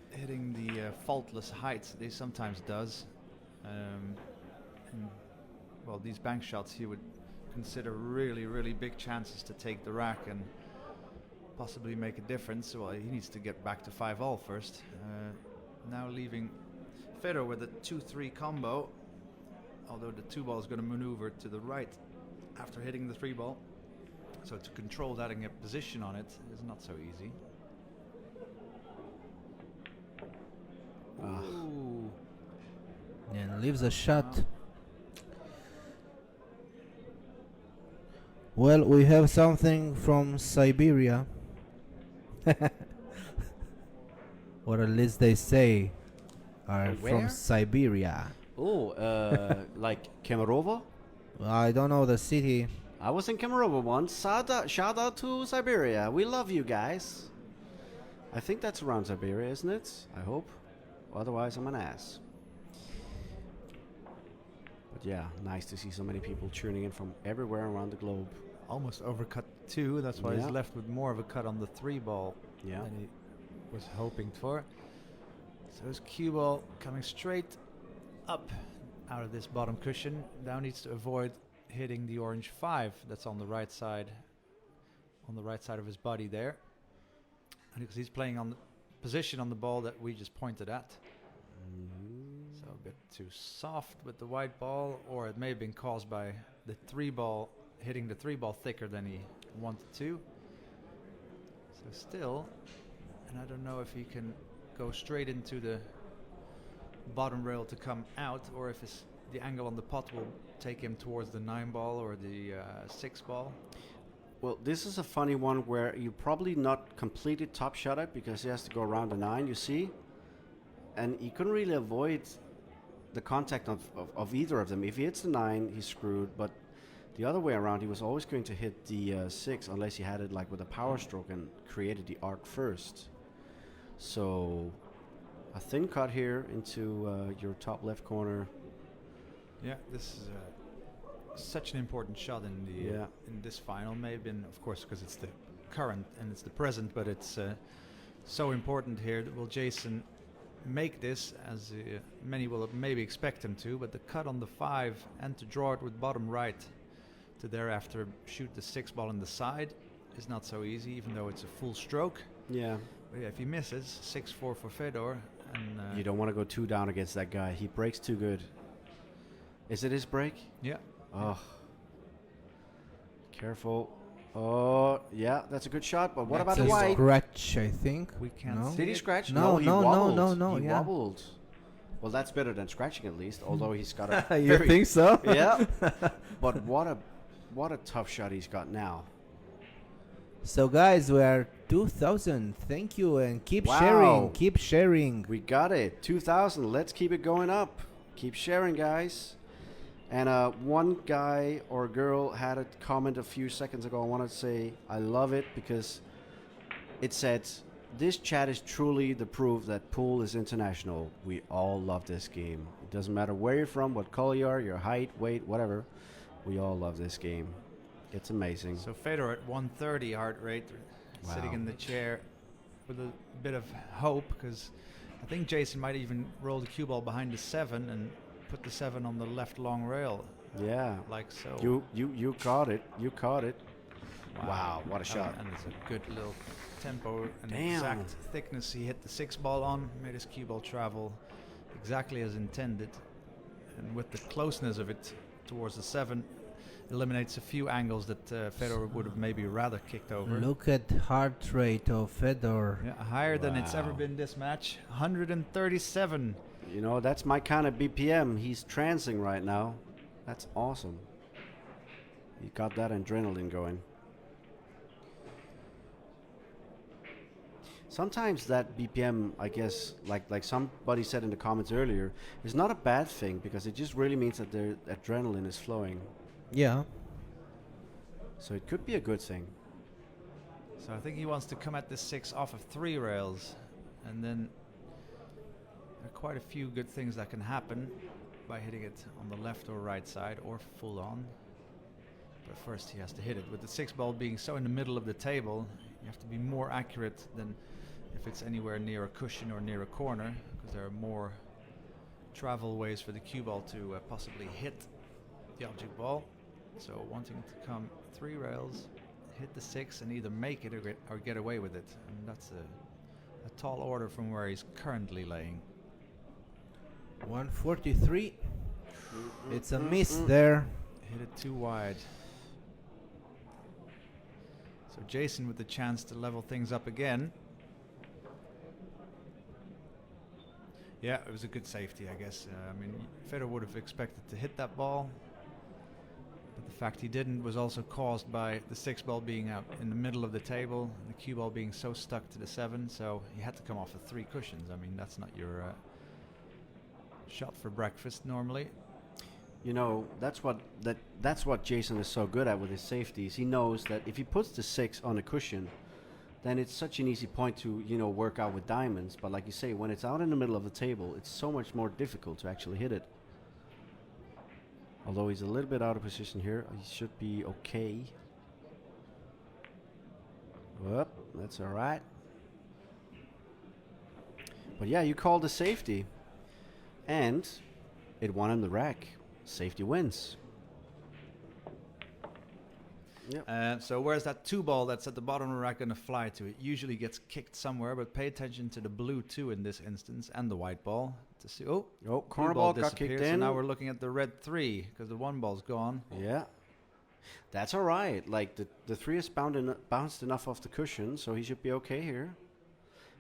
hitting the faultless heights that he sometimes does. And, well, these bank shots he would consider really, really big chances to take the rack and possibly make a difference. Well, he needs to get back to 5-all first. Now leaving Fedor with a 2-3 combo, although the 2-ball is going to maneuver to the right after hitting the 3-ball. So to control that and get position on it is not so easy. Ooh. And leaves a shot. Well, we have something from Siberia. Or at least they say are Where? from Siberia. Oh, like Kemerovo? I don't know the city. I was in Kemerovo once. Shout out to Siberia. We love you guys. I think that's around Siberia, isn't it? I hope. Otherwise, I'm an ass. But yeah, nice to see so many people tuning in from everywhere around the globe. Almost overcut 2. That's why he's left with more of a cut on the 3-ball Yeah. than he was hoping for. So his cue ball coming straight up out of this bottom cushion. Now needs to avoid hitting the orange 5 that's on the right side of his body there. And because he's playing on the position on the ball that we just pointed at. So a bit too soft with the white ball, or it may have been caused by the 3-ball hitting the 3-ball thicker than he wanted to. So still, and I don't know if he can go straight into the bottom rail to come out, or if the angle on the pot will take him towards the 9-ball or the 6-ball. Well, this is a funny one where you probably not completed top shot it because he has to go around the 9, you see? And he couldn't really avoid the contact of either of them. If he hits the 9, he's screwed, but the other way around, he was always going to hit the 6 unless he had it like with a power stroke and created the arc first. So a thin cut here into your top left corner. Yeah, this is such an important shot in the in this final. May have been, of course, because it's the current and it's the present, but it's so important here. Will Jayson make this, as many will maybe expect him to, but the cut on the 5 and to draw it with bottom right to thereafter shoot the 6-ball in the side is not so easy, even though it's a full stroke. Yeah. But yeah, if he misses, 6-4 for Fedor. And you don't want to go 2 down against that guy. He breaks too good. Is it his break? Yeah. Oh. Careful. Oh, yeah, that's a good shot, but what about the white? Scratch, I think. We can't No? see Did he it. scratch? No, he no, no, wobbled. no, no, He yeah. wobbled. Well, that's better than scratching at least, although he's got a You think so? Yeah. But what a tough shot he's got now. So guys, we are 2000. Thank you, and keep Wow. sharing. Keep sharing. We got it. 2,000. Let's keep it going up. Keep sharing, guys. And one guy or girl had a comment a few seconds ago. I wanted to say I love it because it said, this chat is truly the proof that pool is international. We all love this game. It doesn't matter where you're from, what color you are, your height, weight, whatever. We all love this game. It's amazing. So Fedor at 130 heart rate, sitting Wow. in the chair with a bit of hope, because I think Jayson might even roll the cue ball behind the 7 and put the 7 on the left long rail, Yeah. like so. You caught it. You caught it. Wow, what a shot. And it's a good little tempo and Damn. exact thickness he hit the 6 ball on, made his cue ball travel exactly as intended. And with the closeness of it towards the 7, eliminates a few angles that Fedor would have maybe rather kicked over. Look at heart rate of Fedor. Yeah, higher than it's ever Wow. been this match. 137. You know, that's my kind of BPM. He's trancing right now. That's awesome. He got that adrenaline going. Sometimes that BPM, I guess, like somebody said in the comments earlier, is not a bad thing because it just really means that the adrenaline is flowing. Yeah. So it could be a good thing. So I think he wants to come at this 6 off of 3 rails, and then there are quite a few good things that can happen by hitting it on the left or right side or full on. But first he has to hit it. With the 6 ball being so in the middle of the table, you have to be more accurate than if it's anywhere near a cushion or near a corner, because there are more travel ways for the cue ball to possibly hit the object ball. So wanting to come 3 rails, hit the 6 and either make it or get away with it. And that's a tall order from where he's currently laying. 143. It's a miss there. Hit it too wide. So Jayson with the chance to level things up again. Yeah, it was a good safety, I guess. I mean, Fedor would have expected to hit that ball, but the fact he didn't was also caused by the 6 ball being out in the middle of the table, and the cue ball being so stuck to the 7, so he had to come off of 3 cushions. I mean, that's not your shot for breakfast normally. You know, that's what Jayson is so good at with his safeties. He knows that if he puts the 6 on a cushion, then it's such an easy point to, you know, work out with diamonds. But like you say, when it's out in the middle of the table, it's so much more difficult to actually hit it. Although he's a little bit out of position here, he should be okay. Whoop, that's all right. But yeah, you called the safety. And it won him the rack. Safety wins. Yep. So where's that 2 ball that's at the bottom of the rack going to fly to? It usually gets kicked somewhere, but pay attention to the blue 2 in this instance and the white ball to see. Oh, corner blue ball got disappeared, kicked so in. now we're looking at the red 3 because the 1 ball's gone. Yeah. That's all right. Like the 3 is bounced enough off the cushion, so he should be okay here.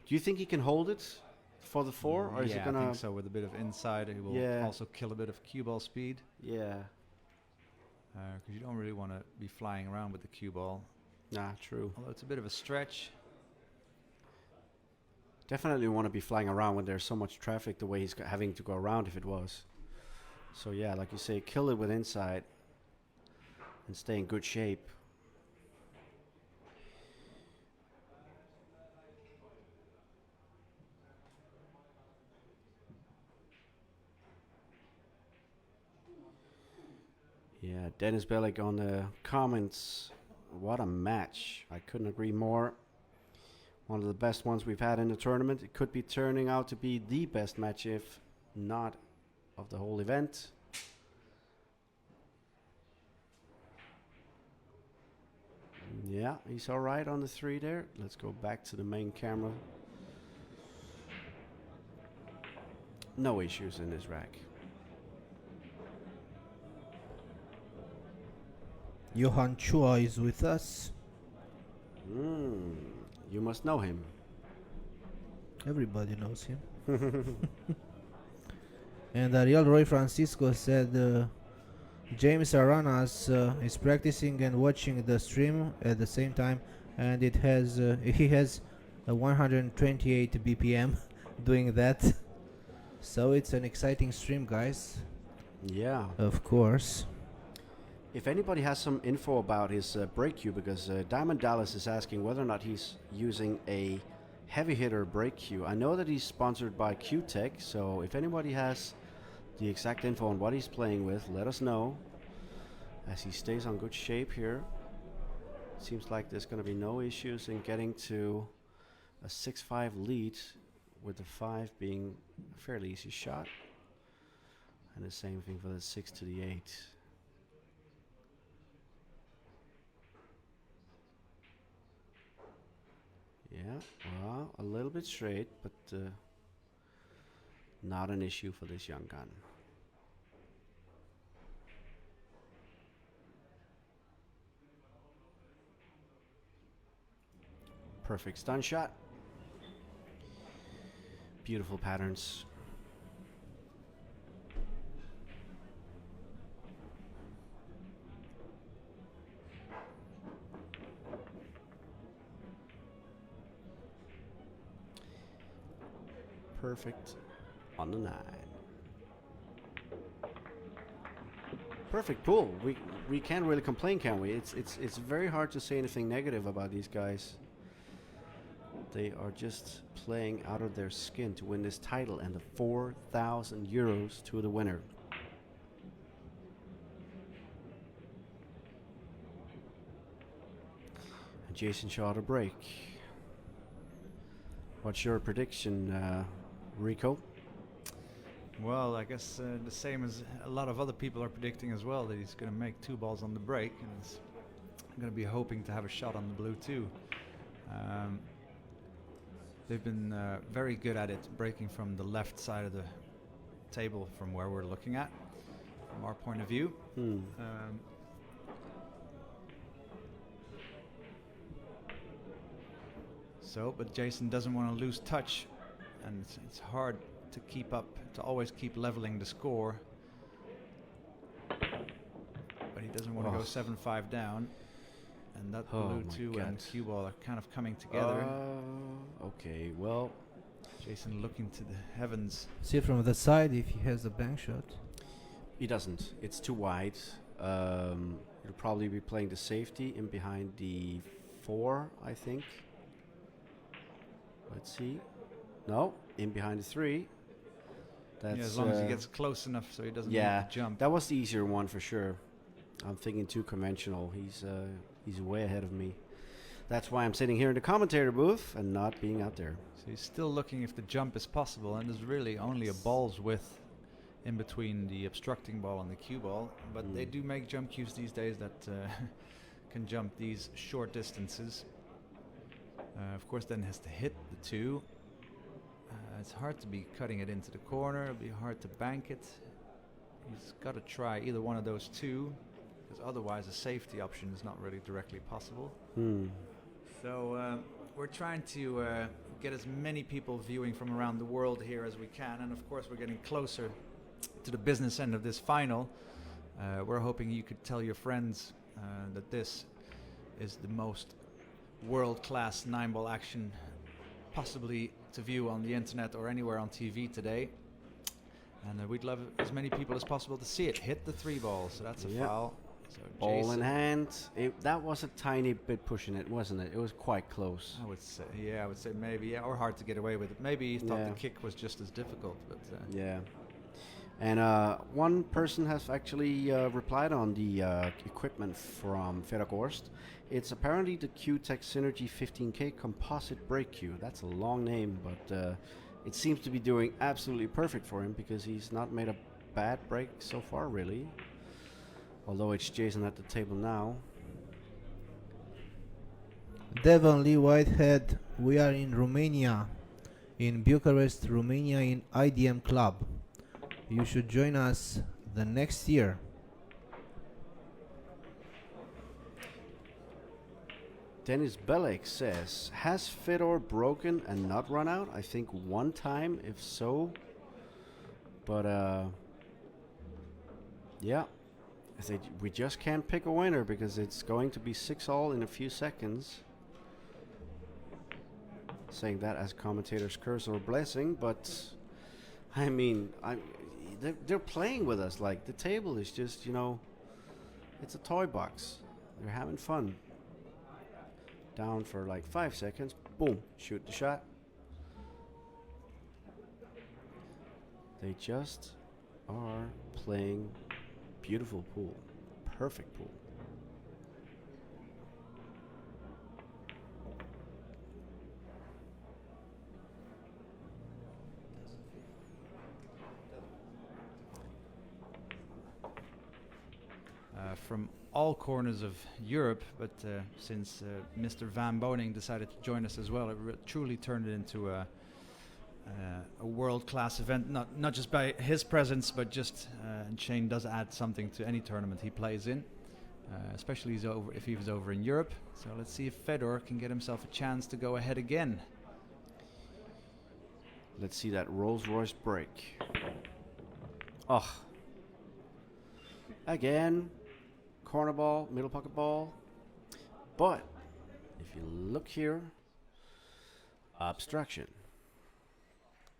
Do you think he can hold it for the 4, or is it gonna? I think so. With a bit of inside, he will also kill a bit of cue ball speed. Yeah. Because you don't really want to be flying around with the cue ball. Nah, true. Although it's a bit of a stretch. Definitely want to be flying around when there's so much traffic the way he's having to go around if it was. So yeah, like you say, kill it with inside and stay in good shape. Yeah, Dennis Bellick on the comments. What a match. I couldn't agree more. One of the best ones we've had in the tournament. It could be turning out to be the best match, if not of the whole event. Yeah, he's all right on the 3 there. Let's go back to the main camera. No issues in this rack. Johan Chua is with us. You must know him. Everybody knows him. And Ariel Roy Francisco said James Aranas is practicing and watching the stream at the same time, and he has a 128 BPM doing that. So it's an exciting stream, guys. Yeah. Of course. If anybody has some info about his brake cue, because Diamond Dallas is asking whether or not he's using a heavy hitter brake cue. I know that he's sponsored by Q-Tech, so if anybody has the exact info on what he's playing with, let us know. As he stays on good shape here. Seems like there's going to be no issues in getting to a 6-5 lead, with the 5 being a fairly easy shot. And the same thing for the 6 to the 8. Yeah, well, a little bit straight, but not an issue for this young gun. Perfect stun shot. Beautiful patterns. Perfect on the 9. Perfect pool. We can't really complain, can we? It's very hard to say anything negative about these guys. They are just playing out of their skin to win this title and the 4,000 euros to the winner. And Jayson shot a break. What's your prediction, Rico? Well, I guess the same as a lot of other people are predicting as well, that he's going to make 2 balls on the break, and he's going to be hoping to have a shot on the blue too. They've been very good at it, breaking from the left side of the table from where we're looking at, from our point of view. But Jayson doesn't want to lose touch, and it's hard to keep up, to always keep leveling the score. But he doesn't want to go 7-5 down, and that blue 2 and cue ball are kind of coming together. Okay, well, Jayson looking to the heavens. See from the side if he has a bank shot. he doesn't. It's too wide. He'll probably be playing the safety in behind the 4, I think. Let's see. No, in behind the 3. That's, yeah, as long as he gets close enough so he doesn't need to jump. That was the easier one for sure. I'm thinking too conventional. He's way ahead of me. That's why I'm sitting here in the commentator booth and not being out there. So he's still looking if the jump is possible, and there's really only a ball's width in between the obstructing ball and the cue ball. But they do make jump cues these days that can jump these short distances. Of course, then has to hit the 2. It's hard to be cutting it into the corner. It'll be hard to bank it. He's got to try either one of those 2, because otherwise a safety option is not really directly possible. So we're trying to get as many people viewing from around the world here as we can, and of course we're getting closer to the business end of this final. We're hoping you could tell your friends that this is the most world-class 9-ball action possibly to view on the internet or anywhere on TV today, and we'd love as many people as possible to see it. Hit the 3 balls, so that's a foul. So Ball in hand. That was a tiny bit pushing it, wasn't it? It was quite close. I would say maybe, or hard to get away with it. Maybe he thought the kick was just as difficult, but yeah. And one person has actually replied on the equipment from FEDOR GORST. It's apparently the Q-Tech Synergy 15K composite brake cue. That's a long name, but it seems to be doing absolutely perfect for him because he's not made a bad break so far, really. Although it's Jayson at the table now. Devon Lee Whitehead, we are in Romania, in Bucharest, Romania, in IDM Club. You should join us the next year. Dennis Belek says, has Fedor broken and not run out? I think one time, if so. But, yeah. I think we just can't pick a winner because it's going to be 6-all in a few seconds. Saying that as commentator's curse or blessing, but I mean, they're playing with us. Like, the table is just, you know, it's a toy box. They're having fun. Down for like 5 seconds. Boom. Shoot the shot. They just are playing beautiful pool. Perfect pool. from all corners of Europe, but since Mr. Van Boning decided to join us as well, it truly turned it into a world-class event. Not just by his presence, but just and Shane does add something to any tournament he plays in, especially if he was over in Europe. So let's see if Fedor can get himself a chance to go ahead again. Let's see that Rolls-Royce break. Oh. Again. Corner ball, middle pocket ball. But if you look here, obstruction.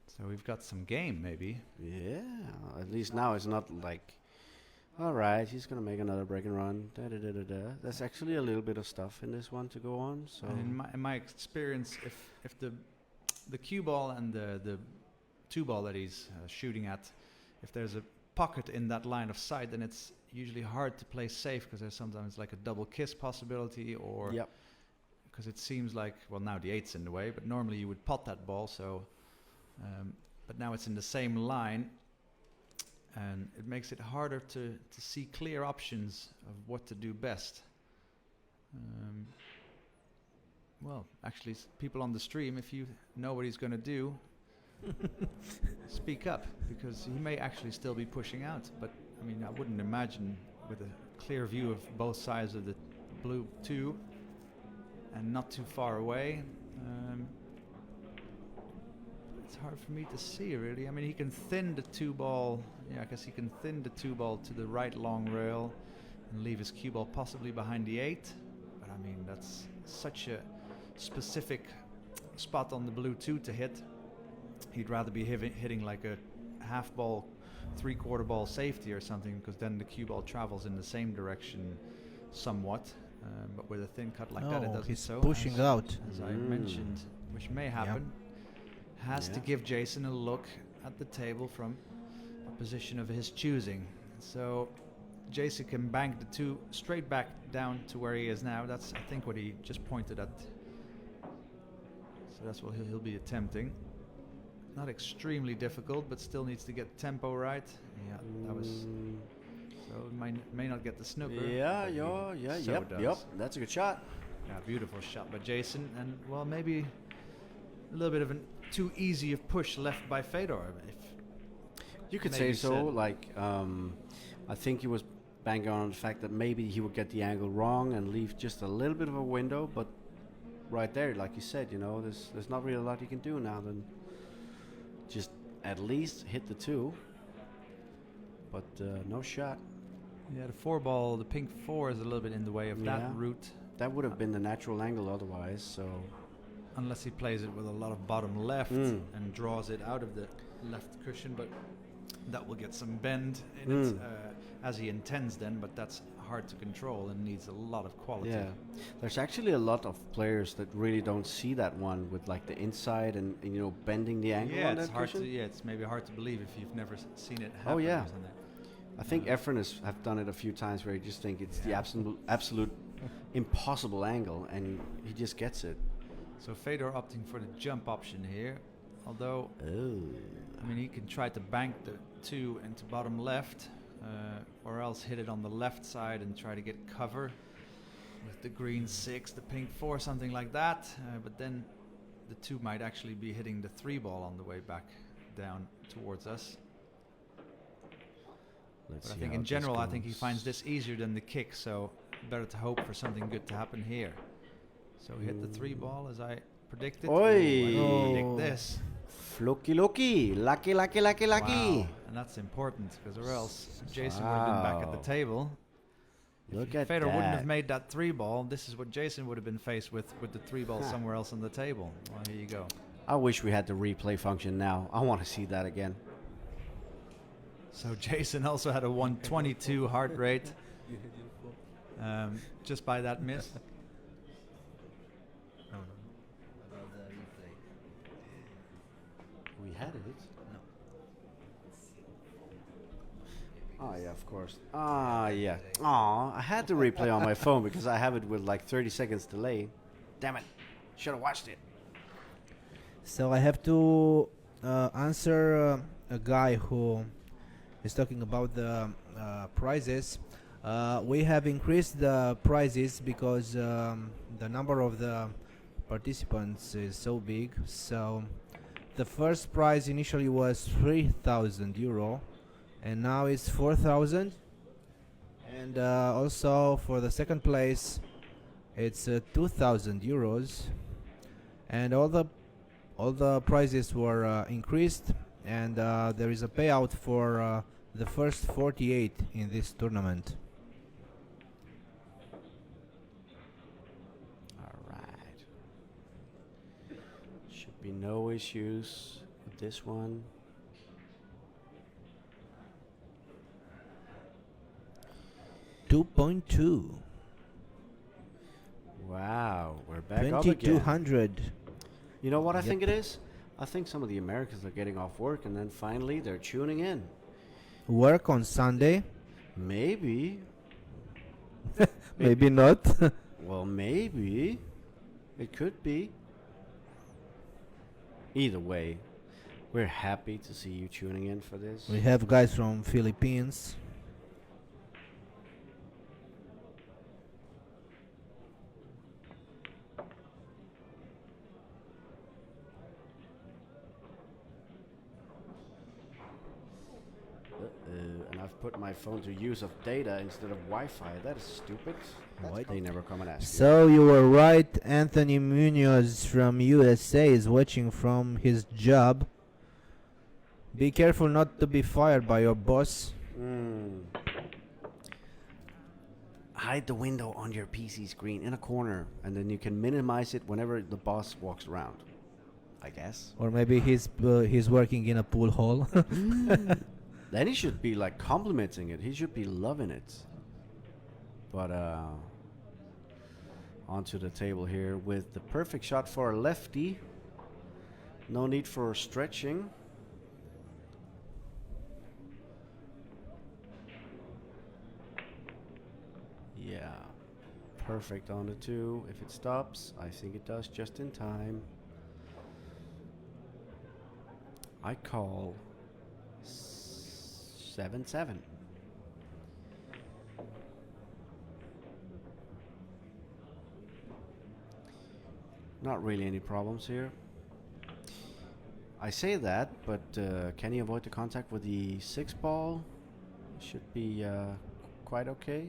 So we've got some game, maybe. Yeah, at least now it's not like, all right, he's going to make another break and run. Da, da, da, da, da. There's actually a little bit of stuff in this one to go on. So And in my experience, if the cue ball and the two ball that he's shooting at, if there's a pocket in that line of sight, then it's usually hard to play safe because there's sometimes like a double kiss possibility, or yep. because it seems like, well, now the 8's in the way, but normally you would pot that ball. So, but now it's in the same line, and it makes it harder to see clear options of what to do best. Well, actually, people on the stream, if you know what he's going to do, speak up, because he may actually still be pushing out. But I mean, I wouldn't imagine, with a clear view of both sides of the blue 2 and not too far away. It's hard for me to see, really. I mean, he can thin the 2 ball. Yeah, I guess he can thin the 2 ball to the right long rail and leave his cue ball possibly behind the 8. But I mean, that's such a specific spot on the blue 2 to hit. He'd rather be hitting like a half ball, 3/4 ball safety or something, because then the cue ball travels in the same direction somewhat. But with a thin cut like that, it doesn't. He's so pushing out. as I mentioned, which may happen. Has to give Jayson a look at the table from a position of his choosing. So Jayson can bank the 2 straight back down to where he is now. That's, I think, what he just pointed at. So that's what he'll be attempting. Not extremely difficult, but still needs to get tempo right. Yeah, that was. So may not get the snooker. Yeah, but yeah, so yep, does. yep. That's a good shot. Yeah, beautiful shot by Jayson, and well, maybe a little bit of an too easy of push left by Fedor. If You could say maybe so. said. Like, I think he was banging on the fact that maybe he would get the angle wrong and leave just a little bit of a window. But right there, like you said, you know, there's not really a lot you can do now than just at least hit the 2. But no shot. Yeah, the 4 ball, the pink 4 is a little bit in the way of that Yeah. route. That would have been the natural angle otherwise. So Unless he plays it with a lot of bottom left and draws it out of the left cushion, but that will get some bend in it as he intends then, but that's hard to control and needs a lot of quality. yeah, there's actually a lot of players that really don't see that one with like the inside and you know, bending the angle Yeah, on it's that hard cushion. to. Yeah, it's maybe hard to believe if you've never seen it happen. Oh, yeah. Or something. I think Efren have done it a few times where you just think it's the absolute impossible angle, and he just gets it. So Fedor opting for the jump option here, although I mean, he can try to bank the 2 into bottom left, or else hit it on the left side and try to get cover with the green 6, the pink 4, something like that. But then the 2 might actually be hitting the 3 ball on the way back down towards us. Let's But I see think how in this general, I think he goes. finds this easier than the kick, so better to hope for something good to happen here. So hit the 3 ball as I predicted. Oi. I didn't predict this. Floki Loki, lucky. Wow. And that's important, because or else Jayson would have been back at Wow. the table. Look If at Fedor wouldn't have that. made that 3 ball, this is what Jayson would have been faced with the 3 ball somewhere else on the table. Well, here you go. I wish we had the replay function now. I want to see that again. So Jayson also had a 122 heart rate just by that miss. We had it. Oh yeah, of course. Ah yeah. Aw, I had to replay on my phone because I have it with like 30 seconds delay. Damn it. Should have watched it. So I have to answer a guy who is talking about the prizes. We have increased the prices because the number of the participants is so big. So the first prize initially was 3,000 euro, and now it's 4,000. And also for the second place, it's 2,000 euros. And all the prizes were increased, and there is a payout for the first 48 in this tournament. All right. Should be no issues with this one. $2.2. Wow, we're back up again. 2,200. You know what I Yep. think it is? I think some of the Americans are getting off work and then finally they're tuning in. Work on Sunday? Maybe. Maybe not. Well, maybe. It could be. Either way, we're happy to see you tuning in for this. We have guys from Philippines. And I've put my phone to use of data instead of Wi-Fi. That is stupid. That's What? they never come and ask you. So you were right. Anthony Munoz from USA is watching from his job. Be careful not to be fired by your boss. Hide the window on your PC screen in a corner, and then you can minimize it whenever the boss walks around, I guess. Or maybe he's working in a pool hall. Then he should be like complimenting it. He should be loving it. But onto the table here with the perfect shot for a lefty. No need for stretching. Yeah, perfect on the 2. If it stops, I think it does just in time. I call 7-7. Not really any problems here. I say that, but can he avoid the contact with the 6 ball? Should be quite okay.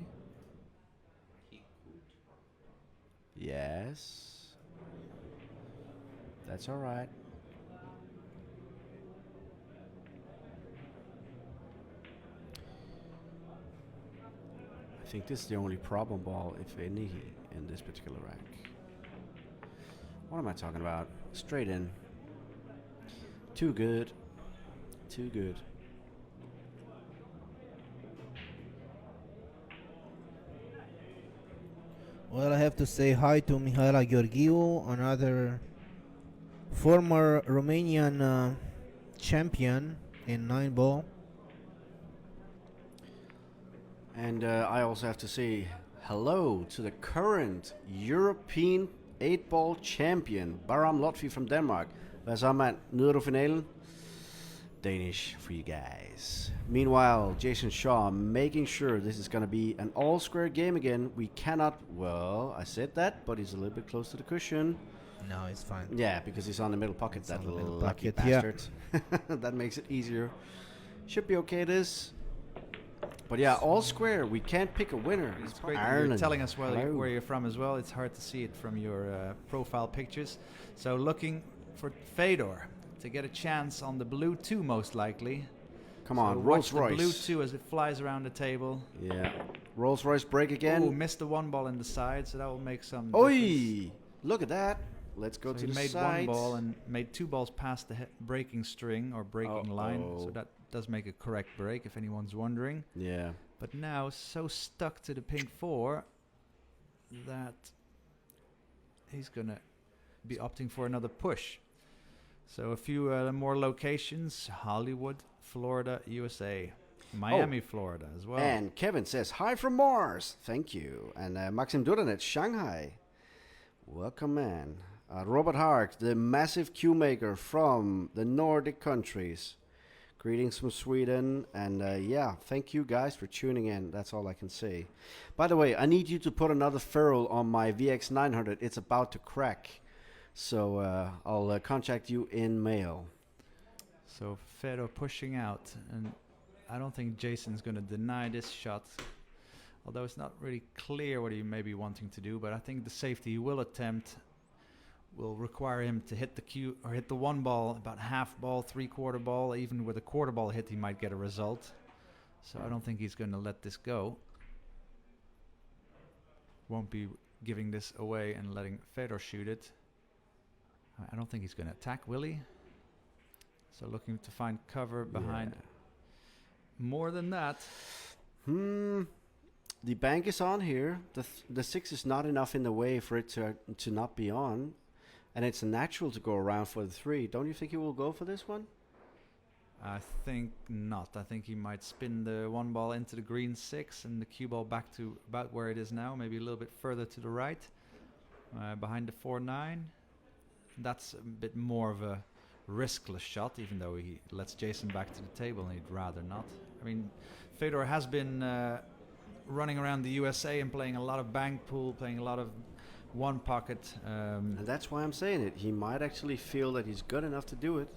Yes. That's all right. I think this is the only problem ball, if any, in this particular rack. What am I talking about? Straight in. Too good. Too good. Well, I have to say hi to Mihaela Gheorghiu, another former Romanian champion in 9-ball. And I also have to say hello to the current European 8-ball champion, Baram Lotfi from Denmark. Hvad så, mand? Nyder du finalen? Danish for you guys. Meanwhile, Jayson Shaw making sure this is going to be an all-square game again. We cannot, well, I said that, but he's a little bit close to the cushion. No, it's fine. Yeah, because he's on the middle pocket, It's that on the little middle lucky pocket, yeah. bastard. That makes it easier. Should be okay, this. But yeah, all square. We can't pick a winner. It's great that you're telling us where you're from as well. It's hard to see it from your profile pictures. So looking for Fedor to get a chance on the blue 2 most likely. Come So on, watch Rolls the Royce. blue 2 as it flies around the table. Yeah, Rolls Royce break again. Oh, missed the 1 ball in the side, so that will make some Oi! difference. Look at that. Let's go So to he the made side. 1 ball and made 2 balls past the breaking string or breaking line. So that does make a correct break if anyone's wondering. Yeah. But now so stuck to the pink 4 that he's going to be opting for another push. So a few more locations: Hollywood, Florida, USA, Miami, Florida as well. And Kevin says, hi from Mars. Thank you. And Maxim Duranet, Shanghai. Welcome, man. Robert Hart, the massive cue maker from the Nordic countries. Greetings from Sweden, and yeah, thank you guys for tuning in. That's all I can say. By the way, I need you to put another ferrule on my VX900. It's about to crack, so I'll contact you in mail. So Fedor pushing out, and I don't think Jayson's going to deny this shot. Although it's not really clear what he may be wanting to do, but I think the safety he will attempt will require him to hit the cue or hit the one ball, about half ball, 3/4 ball. Even with a quarter ball hit, he might get a result. So I don't think he's going to let this go. Won't be giving this away and letting Fedor shoot it. I don't think he's going to attack, will he? So looking to find cover behind. More than that. The bank is on here. The 6 is not enough in the way for it to not be on. And it's a natural to go around for the 3. Don't you think he will go for this one? I think not. I think he might spin the one ball into the green 6 and the cue ball back to about where it is now, maybe a little bit further to the right, behind the 4-9. That's a bit more of a riskless shot, even though he lets Jayson back to the table and he'd rather not. I mean, Fedor has been running around the USA and playing a lot of bank pool, playing a lot of one pocket. And that's why I'm saying it. He might actually feel that he's good enough to do it.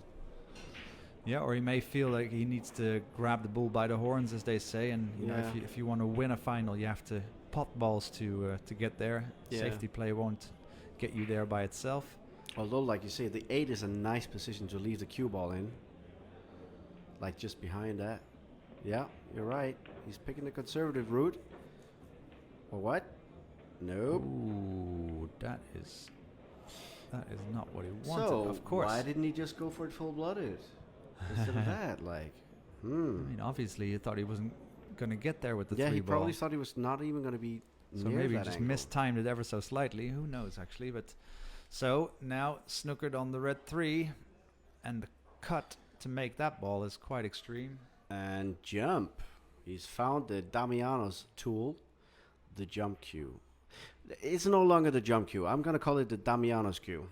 Yeah, or he may feel like he needs to grab the bull by the horns, as they say. And you know, if you want to win a final, you have to pot balls to get there. Yeah. Safety play won't get you there by itself. Although, like you say, the 8 is a nice position to leave the cue ball in. Like just behind that. Yeah, you're right. He's picking the conservative route. Or what? Nope. Ooh, that is not what he wanted. So, of course. why didn't he just go for it full-blooded? Instead of that, like, I mean, obviously, he thought he wasn't going to get there with the 3 Yeah, he ball. probably thought he was not even going to be So near maybe he that just angle. mistimed it ever so slightly. Who knows, actually? But so now snookered on the red 3, and the cut to make that ball is quite extreme. And jump. He's found the Damiano's tool, the jump cue. It's no longer the jump cue. I'm going to call it the Damiano's cue.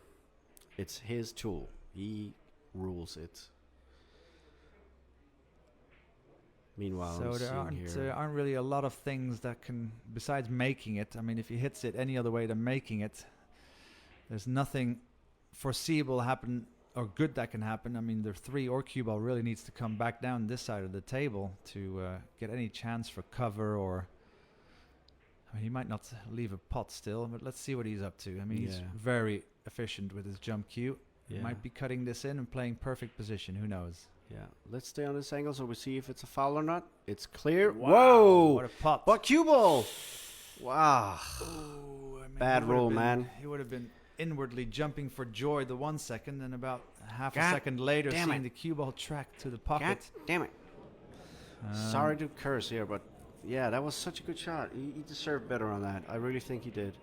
It's his tool. He rules it. Meanwhile, So I'm there seeing aren't really a lot of things that can, besides making it. I mean, if he hits it any other way than making it, there's nothing foreseeable happen or good that can happen. I mean, the 3 or cue ball really needs to come back down this side of the table to get any chance for cover or. I mean, he might not leave a pot still, but let's see what he's up to. I mean, he's very efficient with his jump cue. He might be cutting this in and playing perfect position. Who knows? Yeah, let's stay on this angle so we see if it's a foul or not. It's clear. Wow, Whoa! what a pot. But cue ball! Wow. Ooh, I mean, Bad he would've roll, been- man. He would have been inwardly jumping for joy the 1 second, and about half a God second later damn seeing it. the cue ball track to the God pocket. damn it. Sorry to curse here, but yeah, that was such a good shot. He deserved better on that. I really think he did.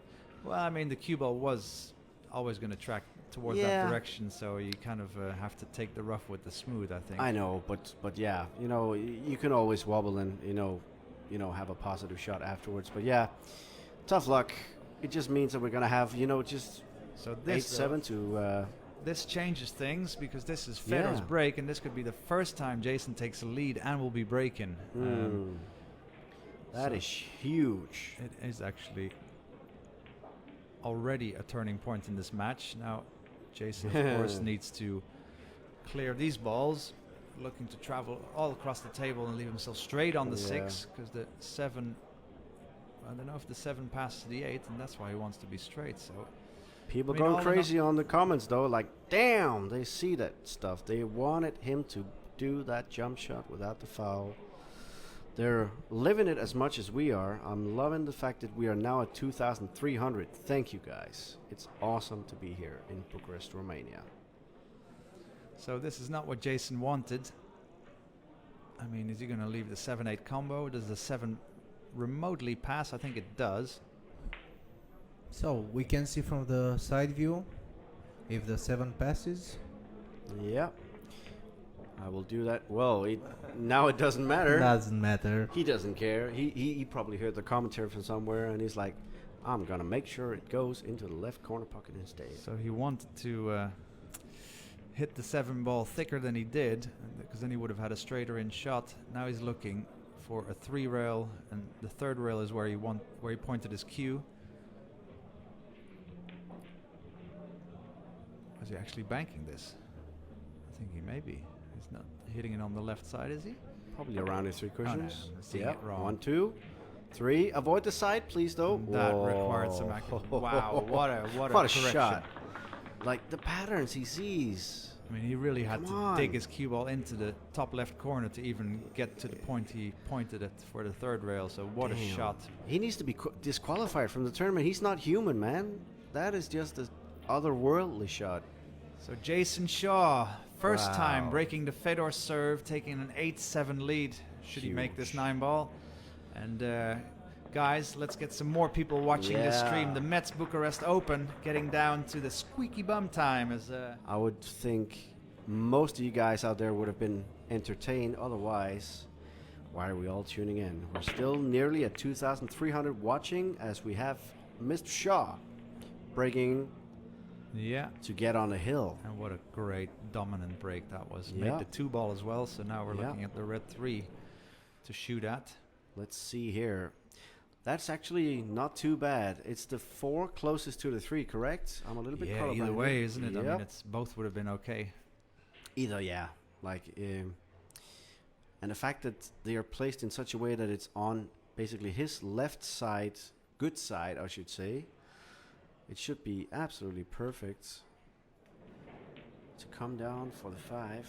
Well, I mean, the cue ball was always going to track towards Yeah. that direction, so you kind of have to take the rough with the smooth, I think. I know, but yeah, you know, you can always wobble and you know have a positive shot afterwards. But yeah, tough luck. It just means that we're gonna have just So this 8-7 to. this changes things because this is Fedor's break, and this could be the first time Jayson takes a lead and will be breaking. That so is huge. It is actually already a turning point in this match. Now, Jayson, of course, needs to clear these balls, looking to travel all across the table and leave himself straight on the 6, because the 7, I don't know if the 7 passes the 8, and that's why he wants to be straight. So People I mean, all going in crazy on the comments though, like, damn, they see that stuff. They wanted him to do that jump shot without the foul. They're living it as much as we are. I'm loving the fact that we are now at 2,300. Thank you guys. It's awesome to be here in Bucharest, Romania. So this is not what Jayson wanted. I mean, is he going to leave the 7-8 combo? Does the 7 remotely pass? I think it does. So we can see from the side view if the 7 passes. Yeah. I will do that. Well, now it doesn't matter. Doesn't matter. He doesn't care. He probably heard the commentary from somewhere, and he's like, I'm going to make sure it goes into the left corner pocket instead. So he wanted to hit the 7 ball thicker than he did, because then he would have had a straighter in shot. Now he's looking for a 3 rail, and the 3rd rail is where he pointed his cue. Is he actually banking this? I think he may be. He's not hitting it on the left side, is he? Probably around his 3 cushions. I'm seeing it wrong. 1, 2, 3. Avoid the side, please, though. That required some accuracy. Wow, what a correction. shot. Like, the patterns he sees. I mean, he really had Come to on. dig his cue ball into the top left corner to even get to the point he pointed at for the 3rd rail. So what a Damn. shot. He needs to be disqualified from the tournament. He's not human, man. That is just an otherworldly shot. So Jayson Shaw, first time Wow. breaking the FEDOR serve, taking an 8-7 lead. Should he make this Huge. 9 ball? And guys, let's get some more people watching this stream. Yeah. The Mezz Bucharest Open, getting down to the squeaky bum time. As I would think most of you guys out there would have been entertained. Otherwise, why are we all tuning in? We're still nearly at 2,300 watching as we have Mr. Shaw breaking yeah. to get on the hill. And what a great dominant break that was. Yeah. Made the 2 ball as well, so now we're Yeah. looking at the red 3 to shoot at. Let's see here. That's actually not too bad. It's the 4 closest to the 3, correct? I'm a little bit Yeah, colorblind either here. way, isn't it? I Yep. mean, it's both would have been okay. Either, yeah. Like, and the fact that they are placed in such a way that it's on basically his left side, good side, I should say. It should be absolutely perfect to come down for the 5.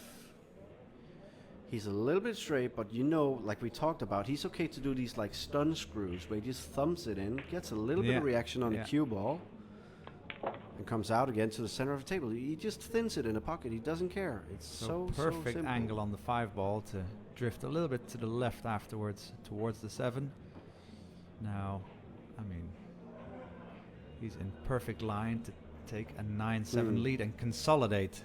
He's a little bit straight, but you know, like we talked about, he's okay to do these like stun screws where he just thumps it in, gets a little bit of reaction on the cue ball, and comes out again to the center of the table. He just thins it in the pocket. He doesn't care. It's so perfect simple. angle on the 5 ball to drift a little bit to the left afterwards towards the 7. Now, I mean, he's in perfect line to take a 9-7 lead and consolidate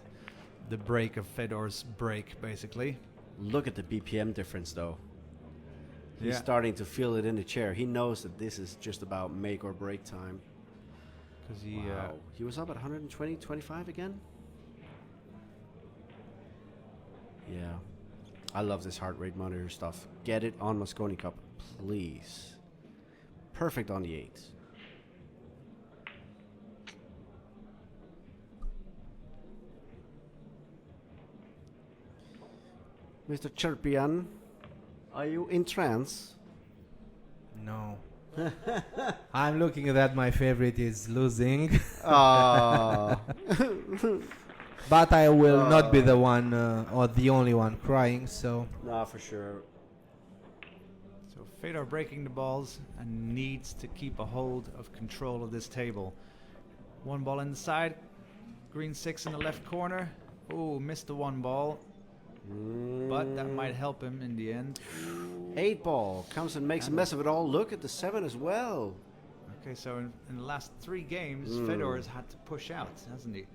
the break of Fedor's break, basically. Look at the BPM difference, though. He's Yeah. starting to feel it in the chair. He knows that this is just about make or break time. Because he, Wow. He was up at 120, 25 again? Yeah. I love this heart rate monitor stuff. Get it on Mosconi Cup, please. Perfect on the 8. Mr. Chirpian, are you in trance? No. I'm looking at that. My favorite is losing. Ah. But I will not be the one or the only one crying, so Nah, for sure. So Fedor breaking the balls and needs to keep a hold of control of this table. 1 ball inside, green 6 in the left corner. Oh, missed the 1 ball, but that might help him in the end. 8 ball comes and makes a mess of it all. Look at the 7 as well. Okay, so in the last 3 games, Fedor has had to push out, hasn't he?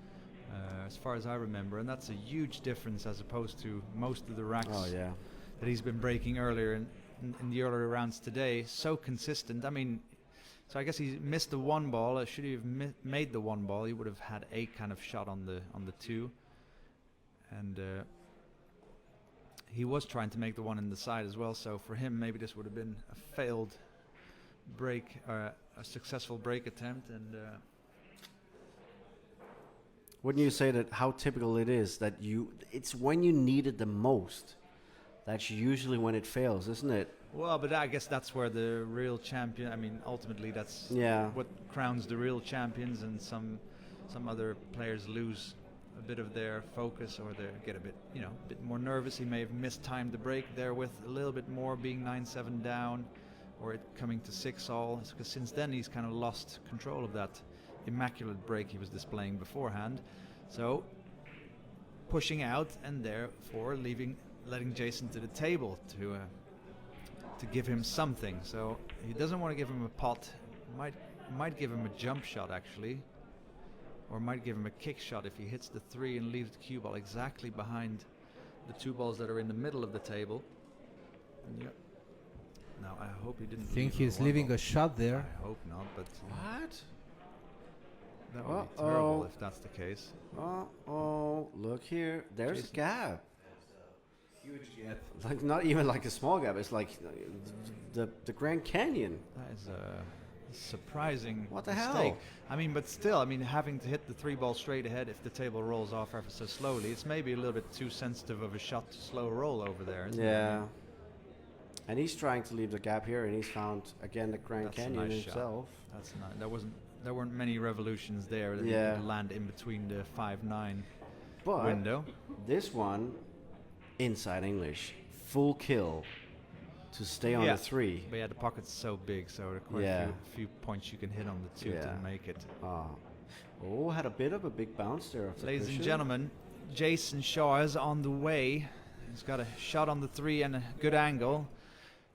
As far as I remember, and that's a huge difference as opposed to most of the racks Oh, yeah. that he's been breaking earlier in the earlier rounds today. So consistent. I mean, so I guess he missed the 1 ball. Should he have made the 1 ball, he would have had a kind of shot on the 2. And he was trying to make the 1 in the side as well. So for him, maybe this would have been a failed break, a successful break attempt. And Wouldn't you say that how typical it is that it's when you need it the most. That's usually when it fails, isn't it? well, but I guess that's where the real champion. I mean, ultimately, that's Yeah. what crowns the real champions, and some other players lose a bit of their focus, or they get a bit more nervous. He may have mistimed the break there with a little bit more, being 9-7 down, or it coming to 6-all. Because since then he's kind of lost control of that immaculate break he was displaying beforehand. So pushing out, and therefore letting Jayson to the table to give him something. So he doesn't want to give him a pot. Might give him a jump shot actually, or might give him a kick shot if he hits the 3 and leaves the cue ball exactly behind the 2 balls that are in the middle of the table. Yep. Now I hope he didn't. I think leave he's the 1 leaving ball. a shot there. I hope not, but What? That would be terrible if that's the case. Oh, look here. There's a Jayson. gap. Huge gap. Like not even like a small gap. It's like the Grand Canyon. That is a surprising What the mistake. hell? I mean, but still, I mean, having to hit the 3-ball straight ahead if the table rolls off ever so slowly, it's maybe a little bit too sensitive of a shot to slow roll over there. Isn't Yeah. And he's trying to leave the gap here, and he's found again the Grand That's a Canyon nice shot. himself. That's not. There weren't many revolutions there that Yeah. you could land in between the 5-9 But window. this one, inside English, full kill to stay on Yeah. the 3. But yeah, the pocket's so big, so there are quite Yeah. a few points you can hit on the 2 Yeah. to make it. Oh, had a bit of a big bounce there. Off the Ladies and cushion. gentlemen, Jayson Shaw is on the way. He's got a shot on the 3 and a good angle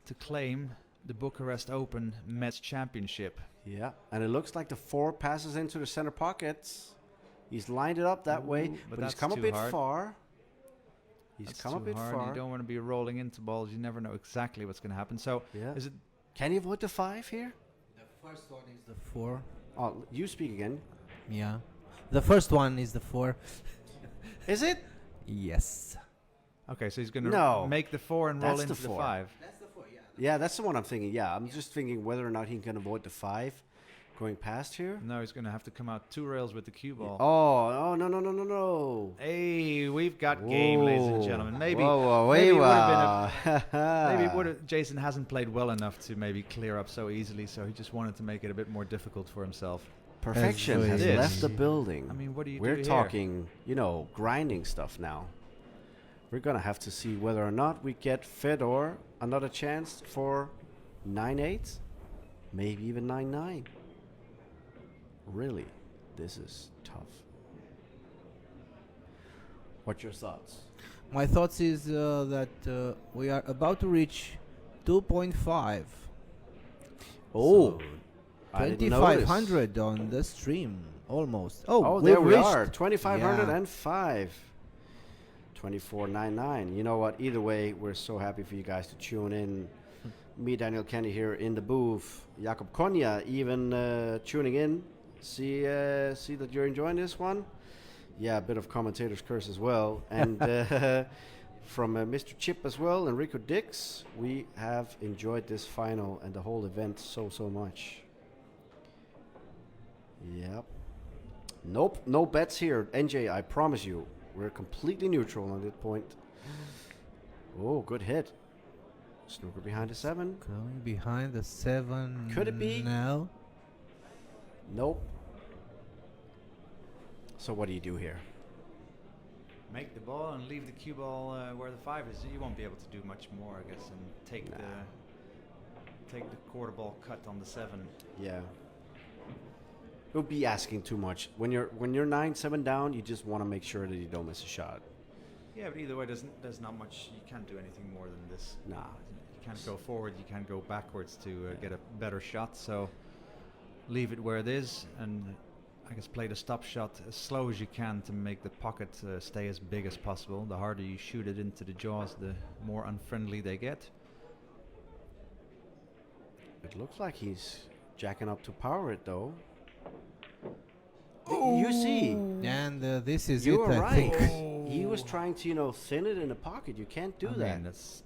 to claim the Bucharest Open Mezz Championship. Yeah, and it looks like the 4 passes into the center pockets. He's lined it up that way, Ooh, but but he's that's come a too bit hard. far. He's That's come a too bit hard. far. You don't want to be rolling into balls. You never know exactly what's going to happen. So, Yeah. is it? Can he avoid the 5 here? The first one is the 4. Oh, you speak again. Yeah. The first one is the 4. Is it? Yes. Okay, so he's going to No. make the 4 and roll That's the into the 4. 5. That's the 4, yeah. Yeah, that's the one I'm thinking. Yeah, I'm just thinking whether or not he can avoid the 5 going past here. No, he's going to have to come out 2 rails with the cue ball. Oh, no. Hey, we've got game, ladies and Whoa. gentlemen. Maybe, Whoa, maybe it would wow. have been maybe it would have. Jayson hasn't played well enough to maybe clear up so easily, so he just wanted to make it a bit more difficult for himself. Perfection As has it is. left the building. I mean, what do you We're do talking, grinding stuff now. We're going to have to see whether or not we get Fedor another chance for 9-8, maybe even 9-9. Really, this is tough. What's your thoughts? My thoughts is that we are about to reach 2.5. Oh, I didn't notice. 2500 on the stream almost. Oh, we've there we reached. are, 2505. 2499. You know what? Either way, we're so happy for you guys to tune in. Me, Daniel Kandi here in the booth. Jakob Konya even tuning in. See that you're enjoying this one. Yeah, a bit of commentator's curse as well. And from Mr. Chip as well and Rico Dix, we have enjoyed this final and the whole event so much. Yep. Nope, no bets here. NJ, I promise you. We're completely neutral on that point. Oh, good hit. Snooker behind the 7. Going behind the 7. Could it be? No. Nope. So what do you do here? Make the ball and leave the cue ball where the 5 is. You won't be able to do much more, I guess, and take the quarter ball cut on the 7. Yeah. You'll be asking too much. When you're 9-7 down, you just want to make sure that you don't miss a shot. Yeah, but either way, there's not much. You can't do anything more than this. Nah. You can't go forward. You can't go backwards to get a better shot. So leave it where it is, and I guess play the stop shot as slow as you can to make the pocket stay as big as possible. The harder you shoot it into the jaws, the more unfriendly they get. It looks like he's jacking up to power it though. You see, And this is you it, were I right. think. He was trying to, thin it in the pocket. You can't do I that. mean, that's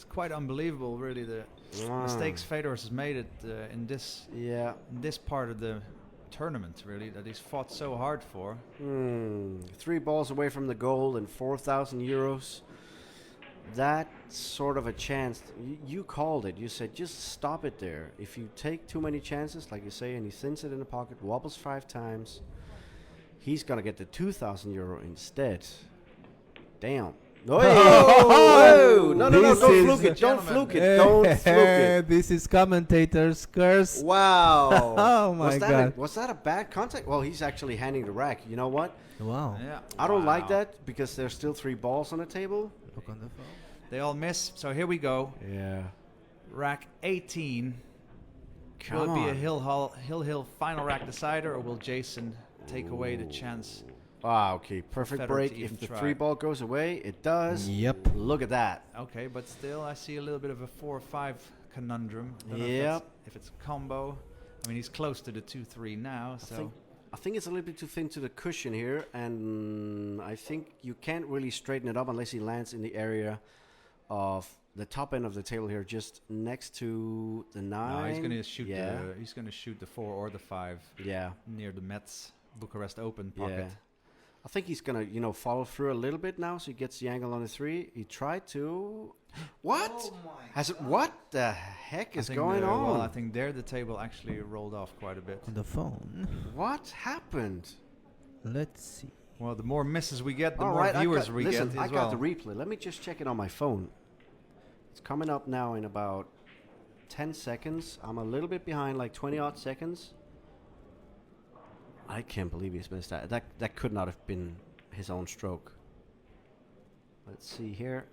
quite unbelievable, really. The Ah. mistakes Fedor has made it in this part of the tournament, really, that he's fought so hard for. 3 balls away from the goal and 4,000 euros. That sort of a chance, you called it. You said just stop it there. If you take too many chances, like you say, and he thins it in the pocket, wobbles 5 times, he's going to get the 2,000 euro instead. Damn. No, no, don't fluke it. Don't fluke it. Don't fluke it. This is commentator's curse. Wow. Oh my God. Was that a bad contact? Well, he's actually handing the rack. You know what? Wow. Yeah. I don't like that because there's still 3 balls on the table. Look on the phone. They all miss. So here we go. Yeah. Rack 18. Come Will it be a on. Hill final rack decider, or will Jayson take away the chance? Ah, okay. Perfect Fedor break. to If even the try. 3 ball goes away, it does. Yep. Look at that. Okay, but still, I see a little bit of a 4 or 5 conundrum. Don't know Yep. if it's a combo. I mean, he's close to the 2-3 now, so I think it's a little bit too thin to the cushion here, and I think you can't really straighten it up unless he lands in the area of the top end of the table here, just next to the 9. No, he's going to shoot Yeah. he's going to shoot the 4 or the 5 Yeah. near the Mezz Bucharest Open pocket. Yeah. I think he's gonna, follow through a little bit now, so he gets the angle on the 3. He tried to. What? Has it? What the heck is going on? Well, I think there the table actually rolled off quite a bit. On the phone. What happened? Let's see. Well, the more misses we get, the All more right, viewers we listen, get I as got well. the replay. Let me just check it on my phone. It's coming up now in about 10 seconds. I'm a little bit behind, like 20 odd seconds. I can't believe he's missed that. That could not have been his own stroke. Let's see here.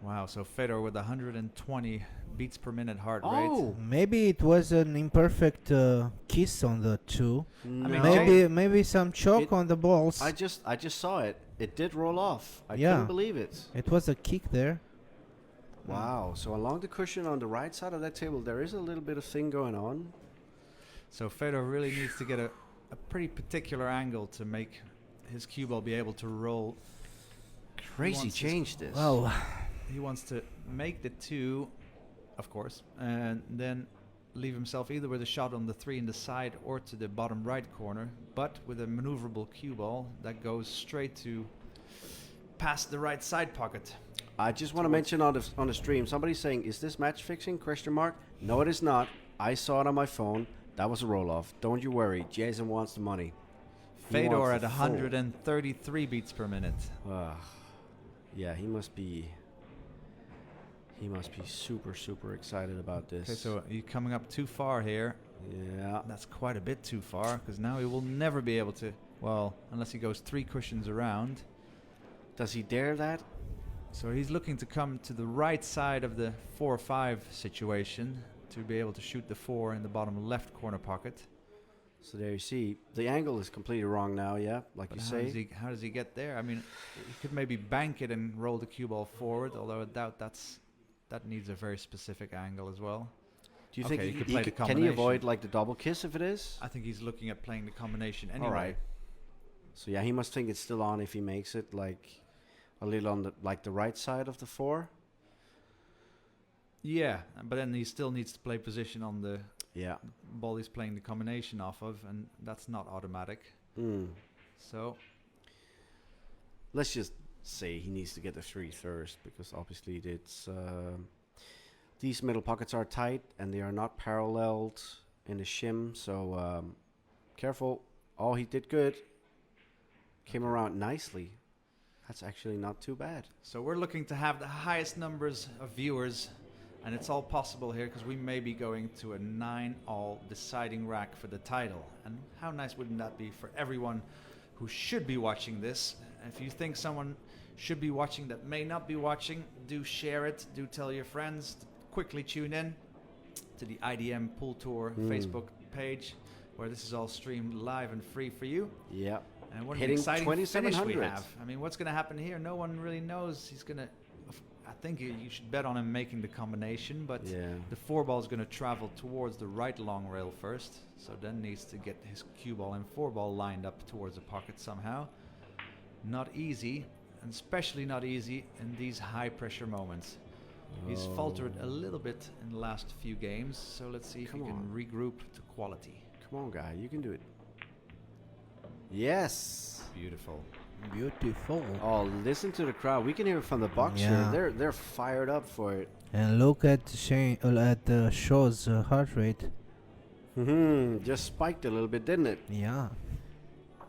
Wow, so Fedor with 120 beats per minute heart rate. Oh, Maybe it was an imperfect kiss on the 2. no. mean, Maybe some choke It- on the balls. I just saw it. It did roll off. I Yeah. couldn't believe it. It was a kick there. Wow. So along the cushion on the right side of that table, there is a little bit of thing going on. So Fedor really needs to get a pretty particular angle to make his cue ball be able to roll. Crazy wants to change this. Wow. He wants to make the 2, of course, and then leave himself either with a shot on the 3 in the side or to the bottom right corner, but with a maneuverable cue ball that goes straight to past the right side pocket. I just want to mention on the stream, somebody's saying, "Is this match fixing?" Question mark. No, it is not. I saw it on my phone. That was a roll off. Don't you worry. Jayson wants the money. He Fedor wants at the full. 133 beats per minute. Yeah, he must be super, super excited about this. Okay, so you're coming up too far here. Yeah. That's quite a bit too far, because now he will never be able to, well, unless he goes 3 cushions around. Does he dare that? So he's looking to come to the right side of the 4-5 situation to be able to shoot the 4 in the bottom left corner pocket. So there you see. The angle is completely wrong now, yeah, like But you how does say. he get there? I mean, he could maybe bank it and roll the cue ball forward, although I doubt that needs a very specific angle as well. Do you Okay, think you could play the can he combination. avoid like the double kiss if it is? I think he's looking at playing the combination anyway. All right. So yeah, he must think it's still on if he makes it like a little on the right side of the 4. Yeah, but then he still needs to play position on the Yeah. ball he's playing the combination off of, and that's not automatic. So Let's just say he needs to get the 3 first, because obviously it's these middle pockets are tight and they are not paralleled in the shim. So careful. Oh, he did good. Came around nicely. That's actually not too bad. So we're looking to have the highest numbers of viewers, and it's all possible here because we may be going to a 9-all deciding rack for the title. And how nice wouldn't that be for everyone who should be watching this? If you think someone should be watching that may not be watching, do share it. Do tell your friends to quickly tune in to the IDM Pool Tour Facebook page, where this is all streamed live and free for you. Yeah. And what an Hitting exciting finish we 2700. have. I mean, what's going to happen here? No one really knows. He's going to... I think you should bet on him making the combination, but Yeah. the 4 ball is going to travel towards the right long rail first, so then needs to get his cue ball and 4 ball lined up towards the pocket somehow. Not easy, and especially not easy in these high-pressure moments. He's faltered a little bit in the last few games, so let's see if he Come can on. regroup to quality. Come on, guy. You can do it. Yes. Beautiful. Beautiful. Oh, listen to the crowd. We can hear it from the box Yeah. here. They're fired up for it. And look at Shaw's heart rate. Just spiked a little bit, didn't it? Yeah.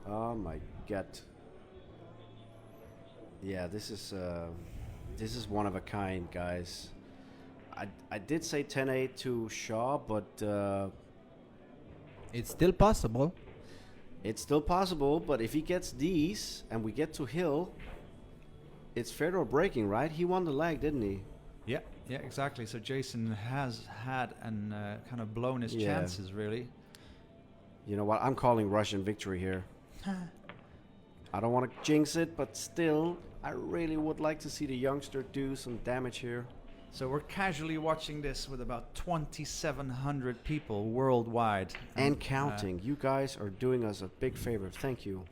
Oh my god. Yeah, this is one of a kind, guys. I did say 10-8 to Shaw, but It's still possible. it's still possible. But if he gets these and we get to Hill, it's Fedor breaking, right? He won the leg, didn't he? Yeah, exactly. So Jayson has had and kind of blown his Yeah. chances, really. You know what? I'm calling Russian victory here. I don't want to jinx it, but still, I really would like to see the youngster do some damage here. So we're casually watching this with about 2,700 people worldwide. And counting. You guys are doing us a big favor. Thank you.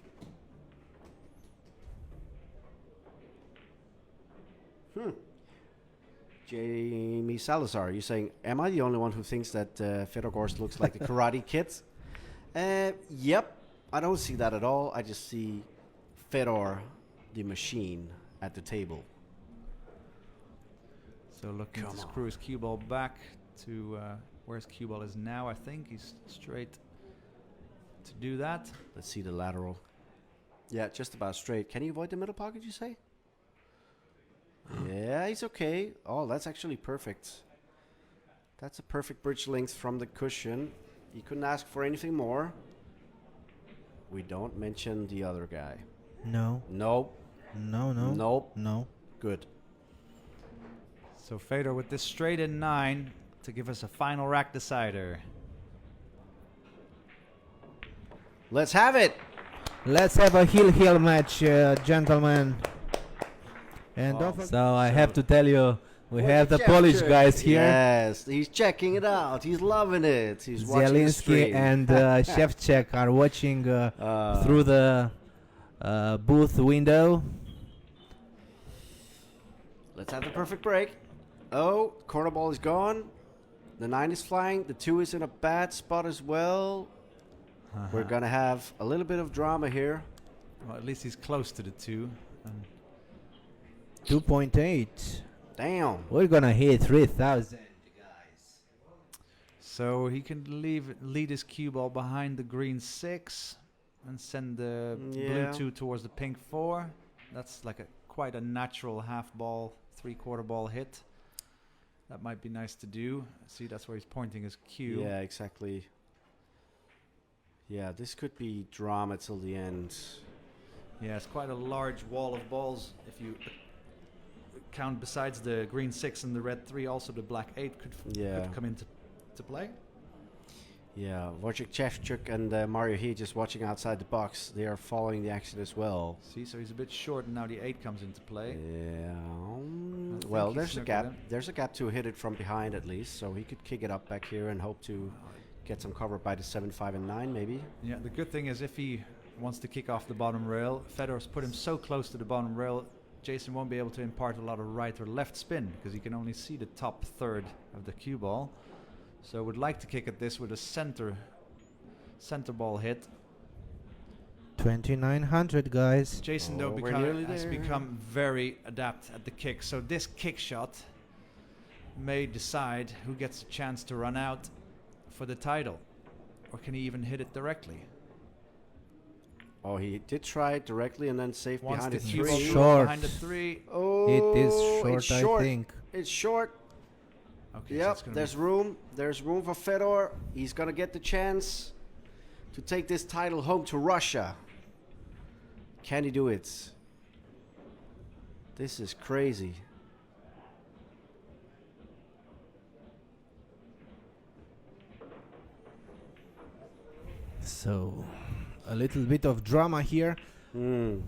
Jamie Salazar, you're saying, am I the only one who thinks that FEDOR GORST looks like the Karate Kid? Yep. I don't see that at all. I just see Fedor, the machine, at the table. So looking Come to on. screw his cue ball back to where his cue ball is now. I think he's straight to do that. Let's see the lateral. Yeah, just about straight. Can you avoid the middle pocket, you say? Yeah, he's okay. Oh, that's actually perfect. That's a perfect bridge length from the cushion. You couldn't ask for anything more. We don't mention the other guy. No. Nope. No. No. Nope. No. Good. So Fedor with this straight in 9 to give us a final rack decider. Let's have it. Let's have a heel match, gentlemen. And Wow. don't forget. So I have to tell you, we What have the the Polish chef guys check. here. Yes, he's checking it out. He's loving it. He's watching the Zielinski stream. and Chef Czech are watching through the booth window. Let's have the perfect break. Oh, corner ball is gone. The 9 is flying. The 2 is in a bad spot as well. We're going to have a little bit of drama here. Well, at least he's close to the 2. 2.8. Damn. We're gonna hit 3,000, guys. So he can lead his cue ball behind the green 6 and send the Yeah. blue 2 towards the pink 4. That's like quite a natural half ball, 3/4 ball hit. That might be nice to do. See, that's where he's pointing his cue. Yeah, exactly. Yeah, this could be drama till the end. Yeah, it's quite a large wall of balls. If you count besides the green 6 and the red 3, also the black 8 could come into play. Yeah, Wojciech Chevchuk and Mario He just watching outside the box. They are following the action as well. See, so he's a bit short, and now the 8 comes into play. Yeah. think Well, he there's a snuck it gap. in. There's a gap to hit it from behind at least, so he could kick it up back here and hope to get some cover by the 7, 5, and 9 maybe. Yeah, the good thing is if he wants to kick off the bottom rail, Fedor's put him so close to the bottom rail, Jayson won't be able to impart a lot of right or left spin because he can only see the top third of the cue ball. So would like to kick at this with a center ball hit. 2,900, guys. Jayson Oh, though we're nearly has there. become very adept at the kick. So this kick shot may decide who gets a chance to run out for the title. Or can he even hit it directly? Oh, he did try it directly and then saved Once behind the the cue 3. ball Short. behind the 3. Oh, It is it's short, I short. think. It's short. Okay, so Yep, it's gonna there's be room. There's room for Fedor. He's gonna get the chance to take this title home to Russia. Can he do it? This is crazy. So, a little bit of drama here. You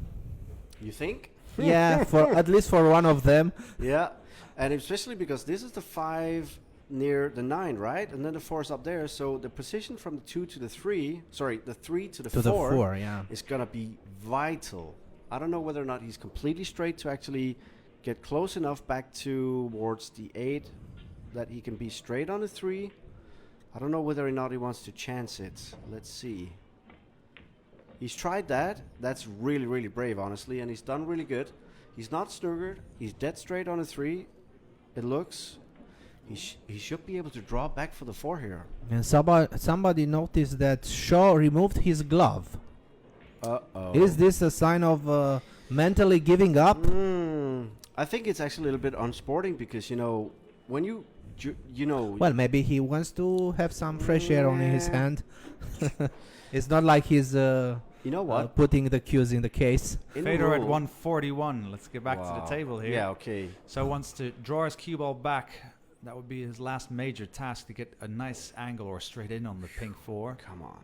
think? Yeah, for at least for one of them. Yeah, and especially because this is the 5 near the 9, right? And then the 4 is up there. So the position from the 2 to the 3, sorry, the 3 to the To 4, the 4, yeah. is gonna be vital. I don't know whether or not he's completely straight to actually get close enough back towards the 8 that he can be straight on the 3. I don't know whether or not he wants to chance it. Let's see. He's tried that. That's really, really brave, honestly, and he's done really good. He's not snookered. He's dead straight on the 3. It looks. He should be able to draw back for the 4 here. And somebody noticed that Shaw removed his glove. Uh-oh. Is this a sign of mentally giving up? I think it's actually a little bit unsporting because, you know, when you know... Well, maybe he wants to have some fresh air on his Yeah. hand. It's not like he's you know what? putting the cues in the case. In the Fedor at rule- 141. Let's get back to Wow. the table here. Yeah, okay. So wants to draw his cue ball back. That would be his last major task to get a nice angle or straight in on the pink 4. Come on.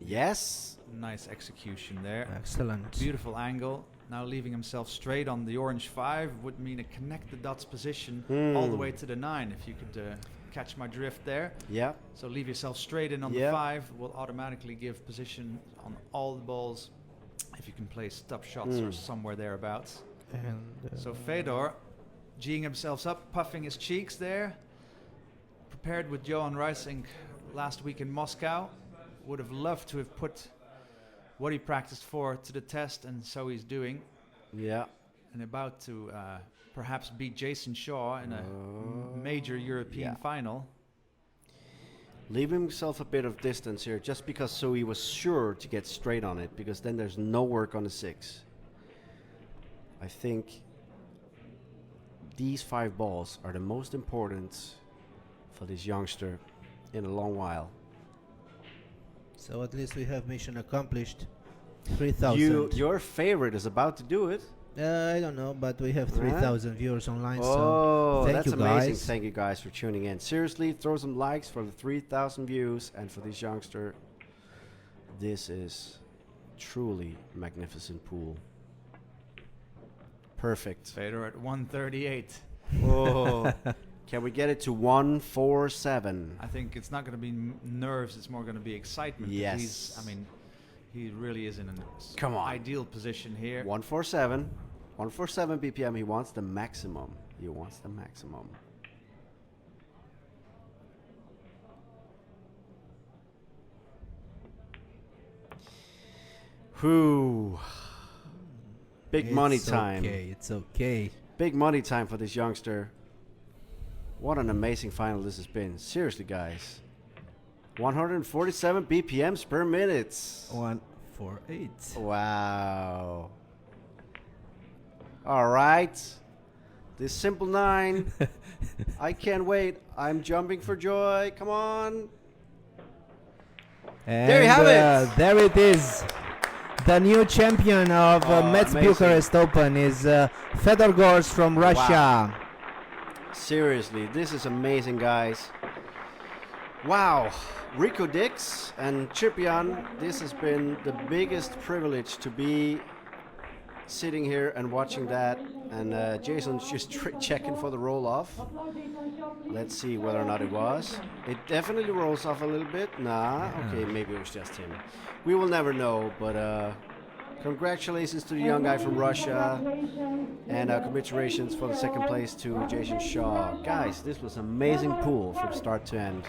Yes. Nice execution there. Excellent. Beautiful angle. Now leaving himself straight on the orange 5 would mean a connect the dots position all the way to the 9, if you could catch my drift there. Yeah. So leave yourself straight in on the 5 will automatically give position on all the balls if you can play stub shots or somewhere thereabouts. And So Fedor, G'ing himself up, puffing his cheeks there. Prepared with Johan Reising last week in Moscow. Would have loved to have put what he practiced for to the test, and so he's doing. Yeah. And about to perhaps beat Jayson Shaw in a major European final. Leave himself a bit of distance here, just because so he was sure to get straight on it, because then there's no work on the 6. I think these 5 balls are the most important for this youngster in a long while. so at least we have mission accomplished. 3,000. Your favorite is about to do it. I don't know, but we have 3,000 viewers online. Oh, so thank that's you amazing. guys. Thank you guys for tuning in. Seriously, throw some likes for the 3,000 views, and for this youngster, this is truly magnificent pool. Perfect. Fedor at 138. Oh, can we get it to 147? I think it's not going to be nerves, it's more going to be excitement. Yes. He really is in an Come on. ideal position here. 147. 147 BPM. He wants the maximum. He wants the maximum. Whew. Big money time. It's okay. Big money time for this youngster. What an amazing final this has been. Seriously, guys. 147 BPMs per minute. 148. Wow. All right. This simple 9. I can't wait. I'm jumping for joy. Come on. And There you have it. There it is. The new champion of Mezz amazing. Bucharest Open is FEDOR GORST from Russia. Seriously, this is amazing, guys. Wow. Rico Dix and Ciprian, this has been the biggest privilege to be sitting here and watching that. And Jayson's just checking for the roll off. Let's see whether or not it was. It definitely rolls off a little bit. Nah, okay, maybe it was just him. We will never know, but congratulations to the young guy from Russia. And commiserations for the second place to Jayson Shaw. Guys, this was an amazing pool from start to end.